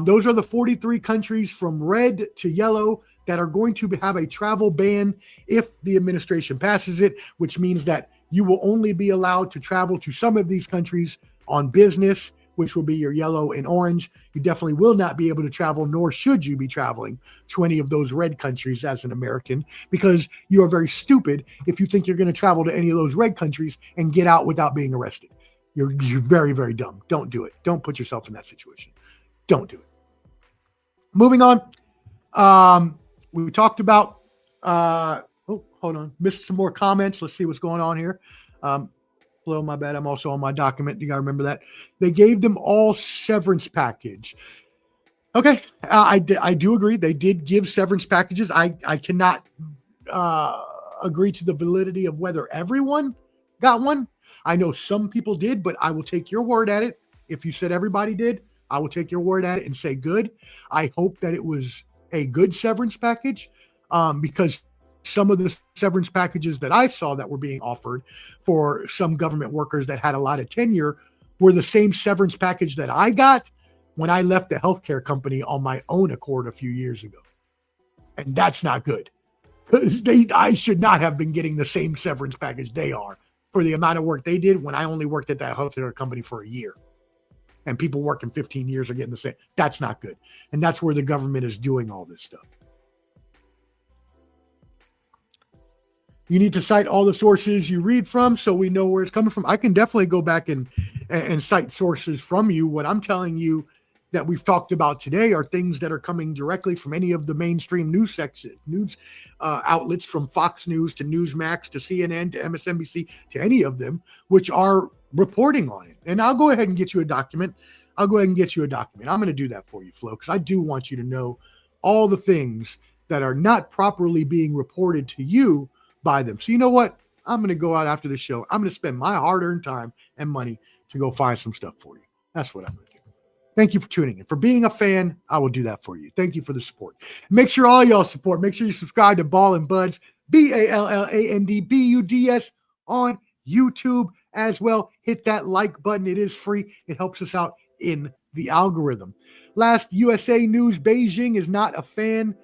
Those are the 43 countries from red to yellow that are going to have a travel ban if the administration passes it, which means that you will only be allowed to travel to some of these countries on business, which will be your yellow and orange. You definitely will not be able to travel, nor should you be traveling to any of those red countries as an American, because you are very stupid if you think you're going to travel to any of those red countries and get out without being arrested. You're very, very dumb. Don't do it. Don't put yourself in that situation. Don't do it. Moving on. We talked about, hold on. Missed some more comments. Let's see what's going on here. Hello, my bad. I'm also on my document. You got to remember that. They gave them all severance package. Okay. I do agree. They did give severance packages. I cannot agree to the validity of whether everyone got one. I know some people did, but I will take your word at it. If you said everybody did, I will take your word at it and say good. I hope that it was a good severance package, because some of the severance packages that I saw that were being offered for some government workers that had a lot of tenure were the same severance package that I got when I left the healthcare company on my own accord a few years ago. And that's not good, because I should not have been getting the same severance package they are for the amount of work they did when I only worked at that healthcare company for a year. And people working 15 years are getting the same. That's not good. And that's where the government is doing all this stuff. You need to cite all the sources you read from so we know where it's coming from. I can definitely go back and cite sources from you. What I'm telling you that we've talked about today are things that are coming directly from any of the mainstream news outlets, from Fox News to Newsmax to CNN to MSNBC to any of them, which are reporting on it. And I'll go ahead and get you a document. I'm going to do that for you, Flo, because I do want you to know all the things that are not properly being reported to you by them. So you know what? I'm going to go out after the show. I'm going to spend my hard-earned time and money to go find some stuff for you. That's what I'm going to do. Thank you for tuning in. For being a fan, I will do that for you. Thank you for the support. Make sure all y'all support. Make sure you subscribe to Ball and Buds, BALLANDBUDS on YouTube as well. Hit that like button. It is free. It helps us out in the algorithm. Last USA news, Beijing is not a fan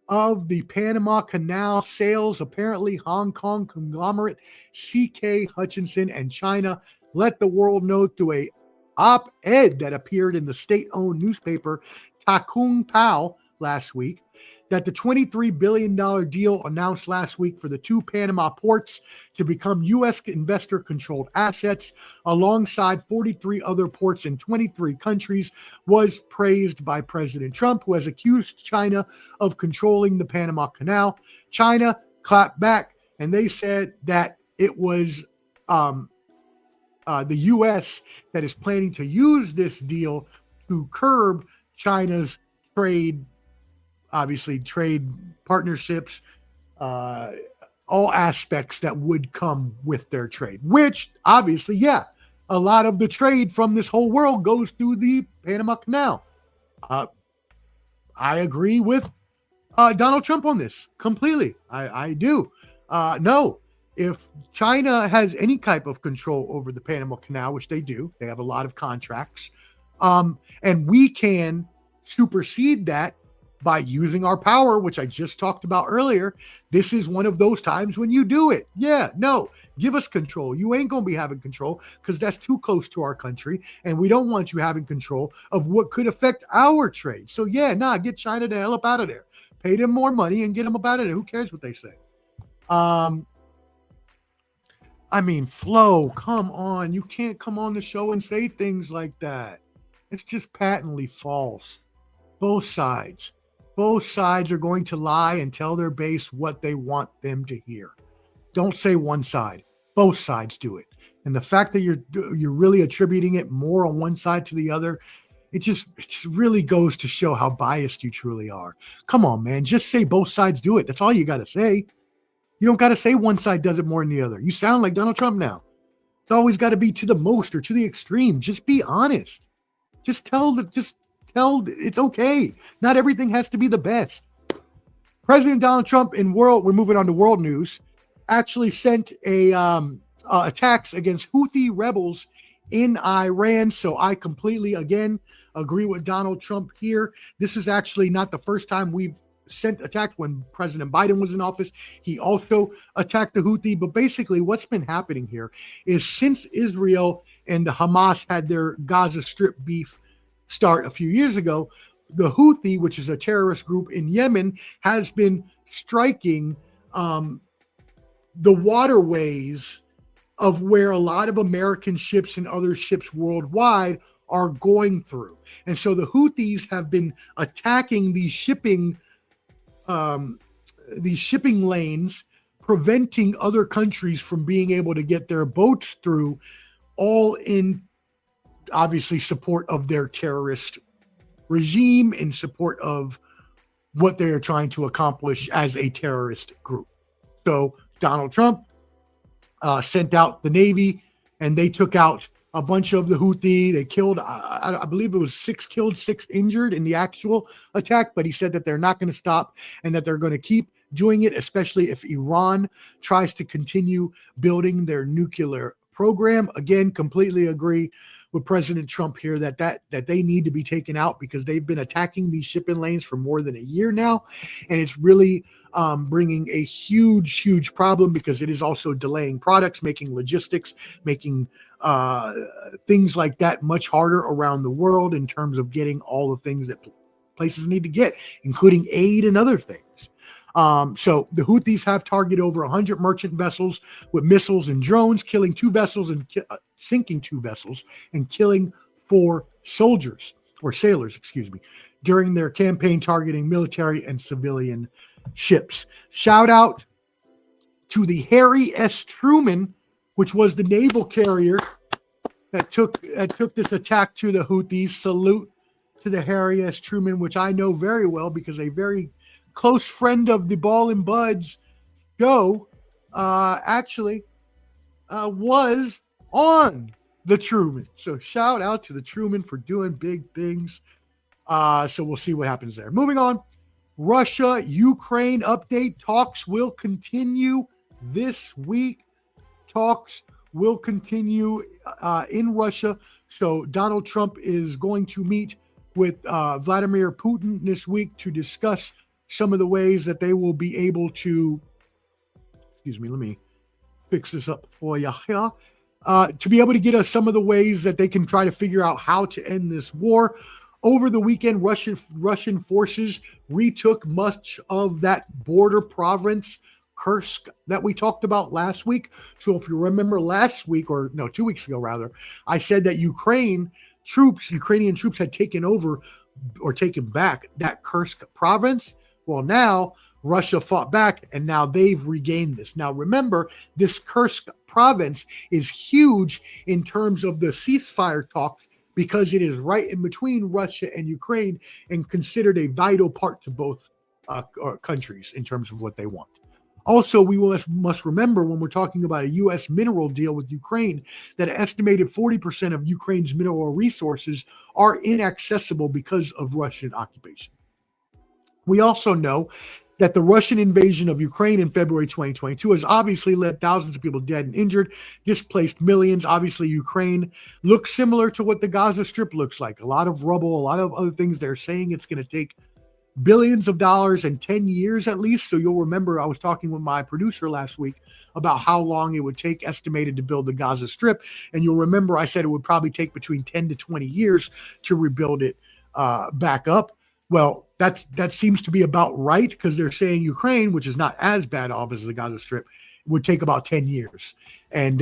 of the Panama Canal sales. Apparently, Hong Kong conglomerate CK Hutchinson and China let the world know through a op-ed that appeared in the state-owned newspaper Takung Pao last week that the $23 billion deal announced last week for the two Panama ports to become U.S. investor-controlled assets alongside 43 other ports in 23 countries was praised by President Trump, who has accused China of controlling the Panama Canal. China clapped back, and they said that it was the U.S. that is planning to use this deal to curb China's trade partnerships, all aspects that would come with their trade, which obviously, yeah, a lot of the trade from this whole world goes through the Panama Canal. I agree with Donald Trump on this completely. I do. No, if China has any type of control over the Panama Canal, which they do, they have a lot of contracts, and we can supersede that by using our power, which I just talked about earlier. This is one of those times when you do it. Yeah, no, give us control. You ain't going to be having control because that's too close to our country, and we don't want you having control of what could affect our trade. So yeah, get China the hell up out of there. Pay them more money and get them up out of there. Who cares what they say? Flo, come on. You can't come on the show and say things like that. It's just patently false. Both sides are going to lie and tell their base what they want them to hear. Don't say one side. Both sides do it. And the fact that you're really attributing it more on one side to the other, it just really goes to show how biased you truly are. Come on, man. Just say both sides do it. That's all you got to say. You don't got to say one side does it more than the other. You sound like Donald Trump now. It's always got to be to the most or to the extreme. Just be honest. Just tell it's okay. Not everything has to be the best. President Donald Trump we're moving on to world news, actually sent attacks against Houthi rebels in Iran. So I completely, again, agree with Donald Trump here. This is actually not the first time we've sent attacks. When President Biden was in office, he also attacked the Houthi. But basically what's been happening here is since Israel and Hamas had their Gaza Strip beef start a few years ago, the Houthi, which is a terrorist group in Yemen, has been striking the waterways of where a lot of American ships and other ships worldwide are going through. And so the Houthis have been attacking these shipping lanes, preventing other countries from being able to get their boats through, all in obviously support of their terrorist regime, in support of what they are trying to accomplish as a terrorist group. So Donald Trump sent out the Navy, and they took out a bunch of the Houthi. They killed, I believe it was 6 killed, 6 injured in the actual attack, but he said that they're not going to stop and that they're going to keep doing it, especially if Iran tries to continue building their nuclear program. Again, completely agree with President Trump here that they need to be taken out, because they've been attacking these shipping lanes for more than a year now, and it's really bringing a huge problem, because it is also delaying products, making logistics, making things like that much harder around the world in terms of getting all the things that places need to get, including aid and other things. So the Houthis have targeted over 100 merchant vessels with missiles and drones, killing 2 vessels and sinking 2 vessels and killing 4 sailors, during their campaign targeting military and civilian ships. Shout out to the Harry S. Truman, which was the naval carrier that took this attack to the Houthis. Salute to the Harry S. Truman, which I know very well because a very close friend of the Ball and Buds show actually was on the Truman. So shout out to the Truman for doing big things. So we'll see what happens there. Moving on, Russia-Ukraine update. Talks will continue this week. Talks will continue in Russia. So Donald Trump is going to meet with Vladimir Putin this week to discuss some of the ways that they will be able to, let me fix this up for you here, to be able to get us some of the ways that they can try to figure out how to end this war. Over the weekend, Russian forces retook much of that border province, Kursk, that we talked about last week. So if you remember 2 weeks ago rather, I said that Ukrainian troops had taken over or taken back that Kursk province. Well, now Russia fought back, and now they've regained this. Now, remember, this Kursk province is huge in terms of the ceasefire talks, because it is right in between Russia and Ukraine and considered a vital part to both countries in terms of what they want. Also, we must remember, when we're talking about a U.S. mineral deal with Ukraine, that an estimated 40% of Ukraine's mineral resources are inaccessible because of Russian occupation. We also know that the Russian invasion of Ukraine in February 2022 has obviously led thousands of people dead and injured, displaced millions. Obviously, Ukraine looks similar to what the Gaza Strip looks like. A lot of rubble, a lot of other things. They're saying it's going to take billions of dollars and 10 years at least. So you'll remember I was talking with my producer last week about how long it would take estimated to build the Gaza Strip. And you'll remember I said it would probably take between 10 to 20 years to rebuild it back up. Well, that seems to be about right, because they're saying Ukraine, which is not as bad off as the Gaza Strip, would take about 10 years and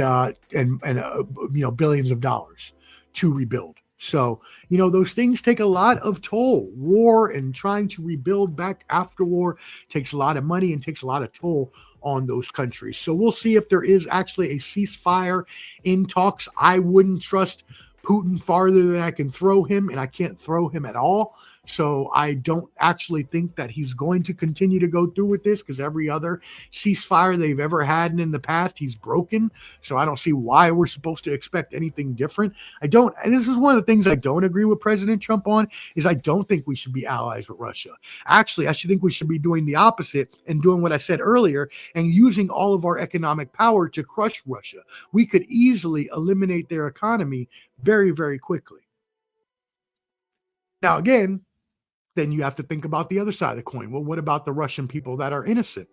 billions of dollars to rebuild. So, those things take a lot of toll. War and trying to rebuild back after war takes a lot of money and takes a lot of toll on those countries. So we'll see if there is actually a ceasefire in talks. I wouldn't trust Putin farther than I can throw him, and I can't throw him at all. So I don't actually think that he's going to continue to go through with this, because every other ceasefire they've ever had in the past, he's broken. So I don't see why we're supposed to expect anything different. And this is one of the things I don't agree with President Trump on, is I don't think we should be allies with Russia. Actually, I should think we should be doing the opposite and doing what I said earlier and using all of our economic power to crush Russia. We could easily eliminate their economy very, very quickly. Now, again, then you have to think about the other side of the coin. Well, what about the Russian people that are innocent?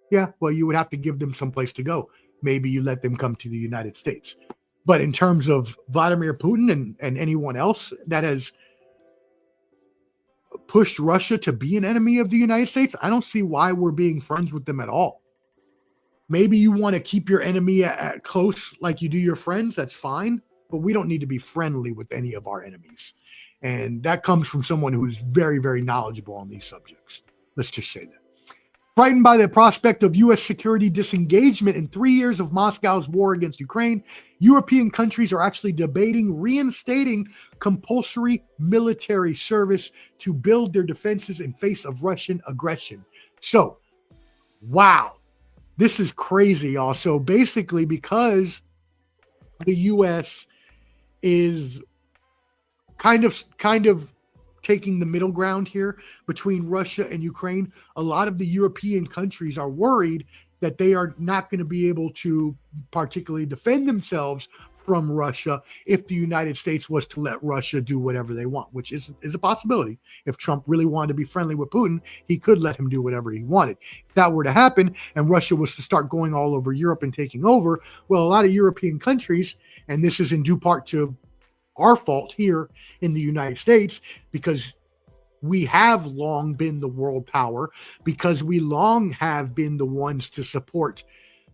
Yeah, well, you would have to give them some place to go. Maybe you let them come to the United States. But in terms of Vladimir Putin and anyone else that has pushed Russia to be an enemy of the United States, I don't see why we're being friends with them at all. Maybe you want to keep your enemy at close like you do your friends. That's fine. But we don't need to be friendly with any of our enemies. And that comes from someone who's very, very knowledgeable on these subjects. Let's just say that. Frightened by the prospect of U.S. security disengagement in 3 years of Moscow's war against Ukraine, European countries are actually debating reinstating compulsory military service to build their defenses in face of Russian aggression. So, wow, this is crazy, y'all. So basically, because the U.S. is kind of taking the middle ground here between Russia and Ukraine, a lot of the European countries are worried that they are not going to be able to particularly defend themselves from Russia if the United States was to let Russia do whatever they want, which is a possibility. If Trump really wanted to be friendly with Putin, he could let him do whatever he wanted. If that were to happen and Russia was to start going all over Europe and taking over, well, a lot of European countries, and this is in due part to our fault here in the United States, because we have long been the world power, because we long have been the ones to support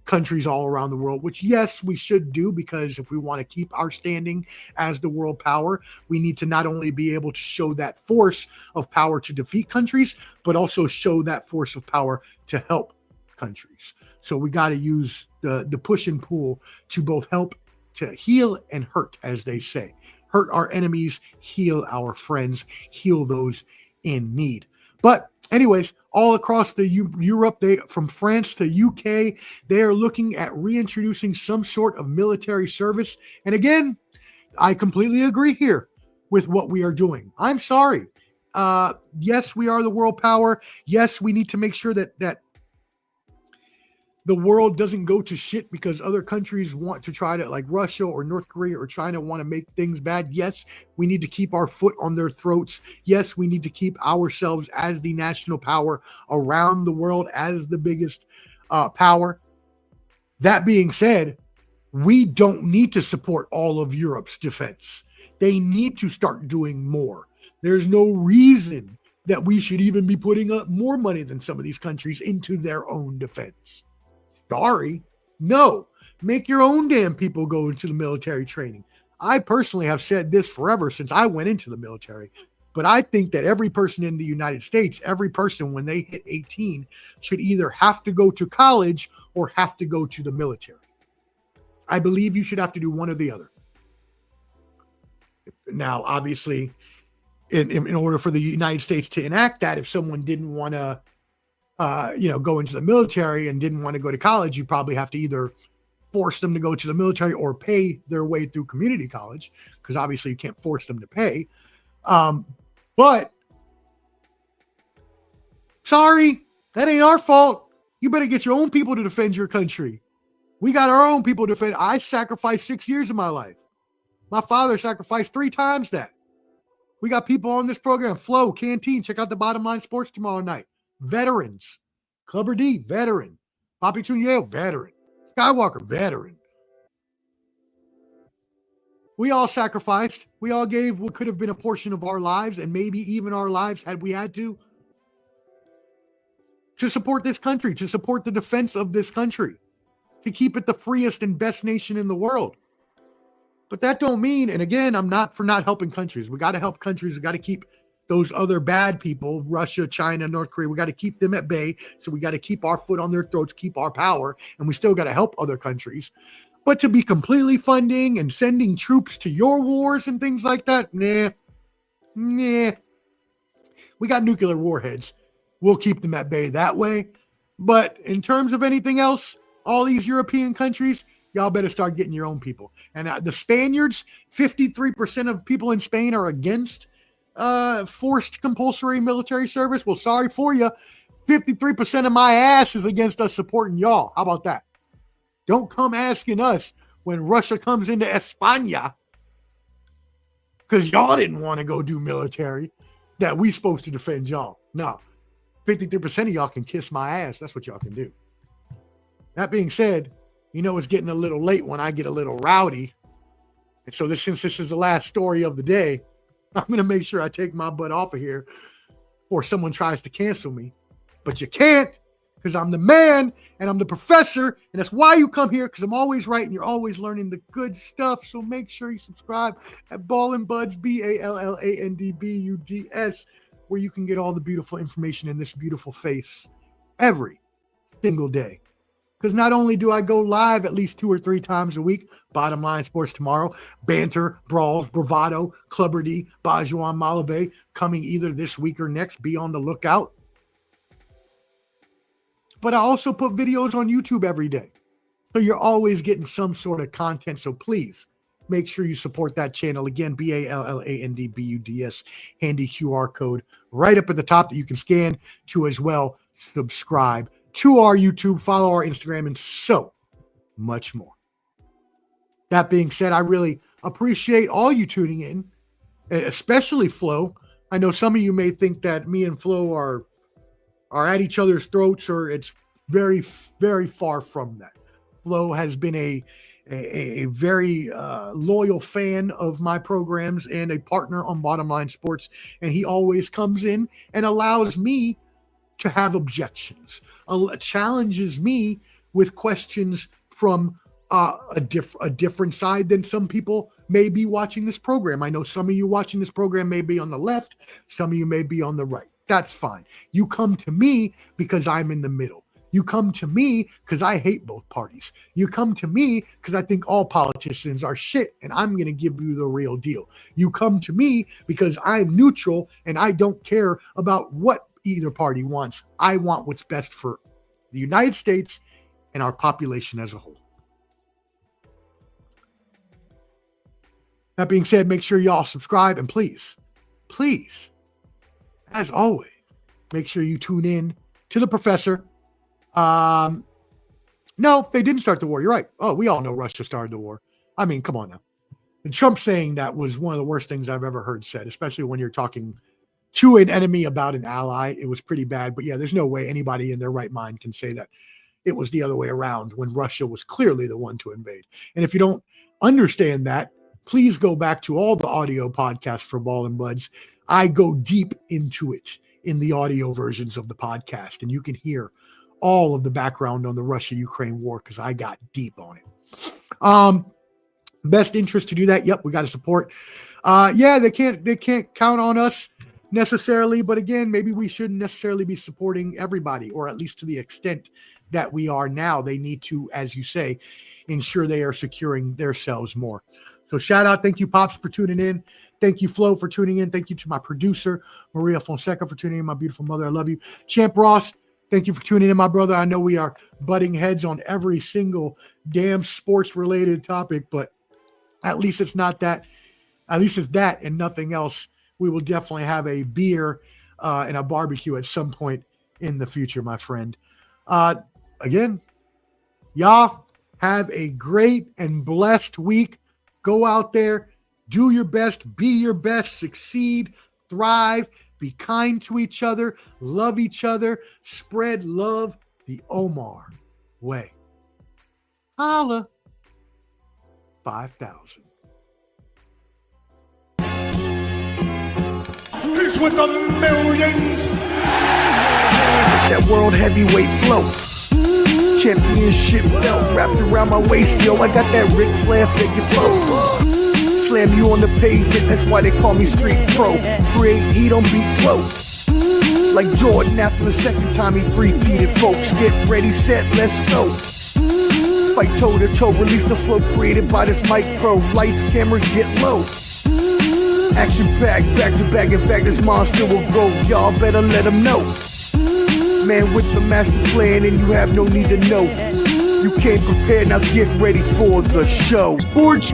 countries all around the world, which, yes, we should do, because if we want to keep our standing as the world power, we need to not only be able to show that force of power to defeat countries, but also show that force of power to help countries. So we got to use the push and pull to both help, to heal and hurt, as they say. Hurt our enemies, heal our friends, heal those in need. But anyways, all across the Europe, from France to UK, they are looking at reintroducing some sort of military service. And again, I completely agree here with what we are doing. I'm sorry. Yes, we are the world power. Yes, we need to make sure that the world doesn't go to shit because other countries want to try to, like Russia or North Korea or China, want to make things bad. Yes, we need to keep our foot on their throats. Yes, we need to keep ourselves as the national power around the world, as the biggest power. That being said, we don't need to support all of Europe's defense. They need to start doing more. There's no reason that we should even be putting up more money than some of these countries into their own defense. Sorry. No. Make your own damn people go into the military training. I personally have said this forever since I went into the military, but I think that every person in the United States, every person when they hit 18, should either have to go to college or have to go to the military. I believe you should have to do one or the other. Now, obviously, in order for the United States to enact that, if someone didn't want to go into the military and didn't want to go to college, you probably have to either force them to go to the military or pay their way through community college, because obviously you can't force them to pay. But sorry, that ain't our fault. You better get your own people to defend your country. We got our own people to defend. I sacrificed 6 years of my life. My father sacrificed 3 times that. We got people on this program, Flow, Canteen. Check out the Bottom Line Sports tomorrow night. Veterans. Clubber D, veteran. Poppy Chunyeo, veteran. Skywalker, veteran. We all sacrificed. We all gave what could have been a portion of our lives, and maybe even our lives had we had to support this country, to support the defense of this country, to keep it the freest and best nation in the world. But that don't mean, and again, I'm not for not helping countries. We got to help countries. We got to keep those other bad people, Russia, China, North Korea, we got to keep them at bay. So we got to keep our foot on their throats, keep our power, and we still got to help other countries. But to be completely funding and sending troops to your wars and things like that, nah. We got nuclear warheads. We'll keep them at bay that way. But in terms of anything else, all these European countries, y'all better start getting your own people. And the Spaniards, 53% of people in Spain are against forced compulsory military service. Well, sorry for you. 53% of my ass is against us supporting y'all. How about that? Don't come asking us when Russia comes into España because y'all didn't want to go do military that we supposed to defend y'all. No, 53% of y'all can kiss my ass. That's what y'all can do. That being said, you know it's getting a little late when I get a little rowdy. And so since this is the last story of the day, I'm going to make sure I take my butt off of here before someone tries to cancel me. But you can't, because I'm the man and I'm the professor. And that's why you come here, because I'm always right and you're always learning the good stuff. So make sure you subscribe at Ballin' Buds, BALLANDBUDS, where you can get all the beautiful information in this beautiful face every single day. Because not only do I go live at least 2 or 3 times a week, Bottom Line Sports tomorrow, banter, brawls, bravado, clubberdy, Bajuan Malave, coming either this week or next. Be on the lookout. But I also put videos on YouTube every day. So you're always getting some sort of content. So please make sure you support that channel. Again, BALLANDBUDS, handy QR code right up at the top that you can scan to as well subscribe to our YouTube, follow our Instagram, and so much more. That being said, I really appreciate all you tuning in, especially Flo. I know some of you may think that me and Flo are at each other's throats, or it's very, very far from that. Flo has been a very loyal fan of my programs and a partner on Bottom Line Sports, and he always comes in and allows me to have objections, challenges me with questions from a different side than some people may be watching this program. I know some of you watching this program may be on the left, some of you may be on the right. That's fine. You come to me because I'm in the middle. You come to me because I hate both parties. You come to me because I think all politicians are shit and I'm going to give you the real deal. You come to me because I'm neutral and I don't care about what either party wants. I want what's best for the United States and our population as a whole. That being said, make sure y'all subscribe, and please, as always, make sure you tune in to the professor. No, they didn't start the war. You're right. Oh, we all know Russia started the war. I mean, come on now. And Trump saying that was one of the worst things I've ever heard said, especially when you're talking to an enemy about an ally. It was pretty bad. But yeah, there's no way anybody in their right mind can say that it was the other way around when Russia was clearly the one to invade. And if you don't understand that, please go back to all the audio podcasts for Ballin' Buds. I go deep into it in the audio versions of the podcast, and you can hear all of the background on the Russia-Ukraine war because I got deep on it. Best interest to do that. Yep, we got to support. Yeah, they can't count on us necessarily, but again, maybe we shouldn't necessarily be supporting everybody, or at least to the extent that we are now. They need to, as you say, ensure they are securing themselves more. So shout out. Thank you, Pops, for tuning in. Thank you, Flo, for tuning in. Thank you to my producer, Maria Fonseca, for tuning in. My beautiful mother, I love you. Champ Ross, thank you for tuning in, my brother. I know we are butting heads on every single damn sports-related topic, but at least it's not that. At least it's that and nothing else. We will definitely have a beer and a barbecue at some point in the future, my friend. Again, y'all have a great and blessed week. Go out there, do your best, be your best, succeed, thrive, be kind to each other, love each other, spread love the Omar way. Holla. 5,000. He's with the millions. It's that world heavyweight flow. Championship belt wrapped around my waist, yo. I got that Ric Flair figure flow. Slam you on the pavement, that's why they call me Street Pro. Create heat on beat flow. Like Jordan after the second time he three-peated, folks. Get ready, set, let's go. Fight toe to toe, release the flow created by this mic pro. Lights, camera, get low. Action packed, back to back. In fact, this monster will grow. Y'all better let him know. Man with the master plan, and you have no need to know. You came prepared, now get ready for the show. Sports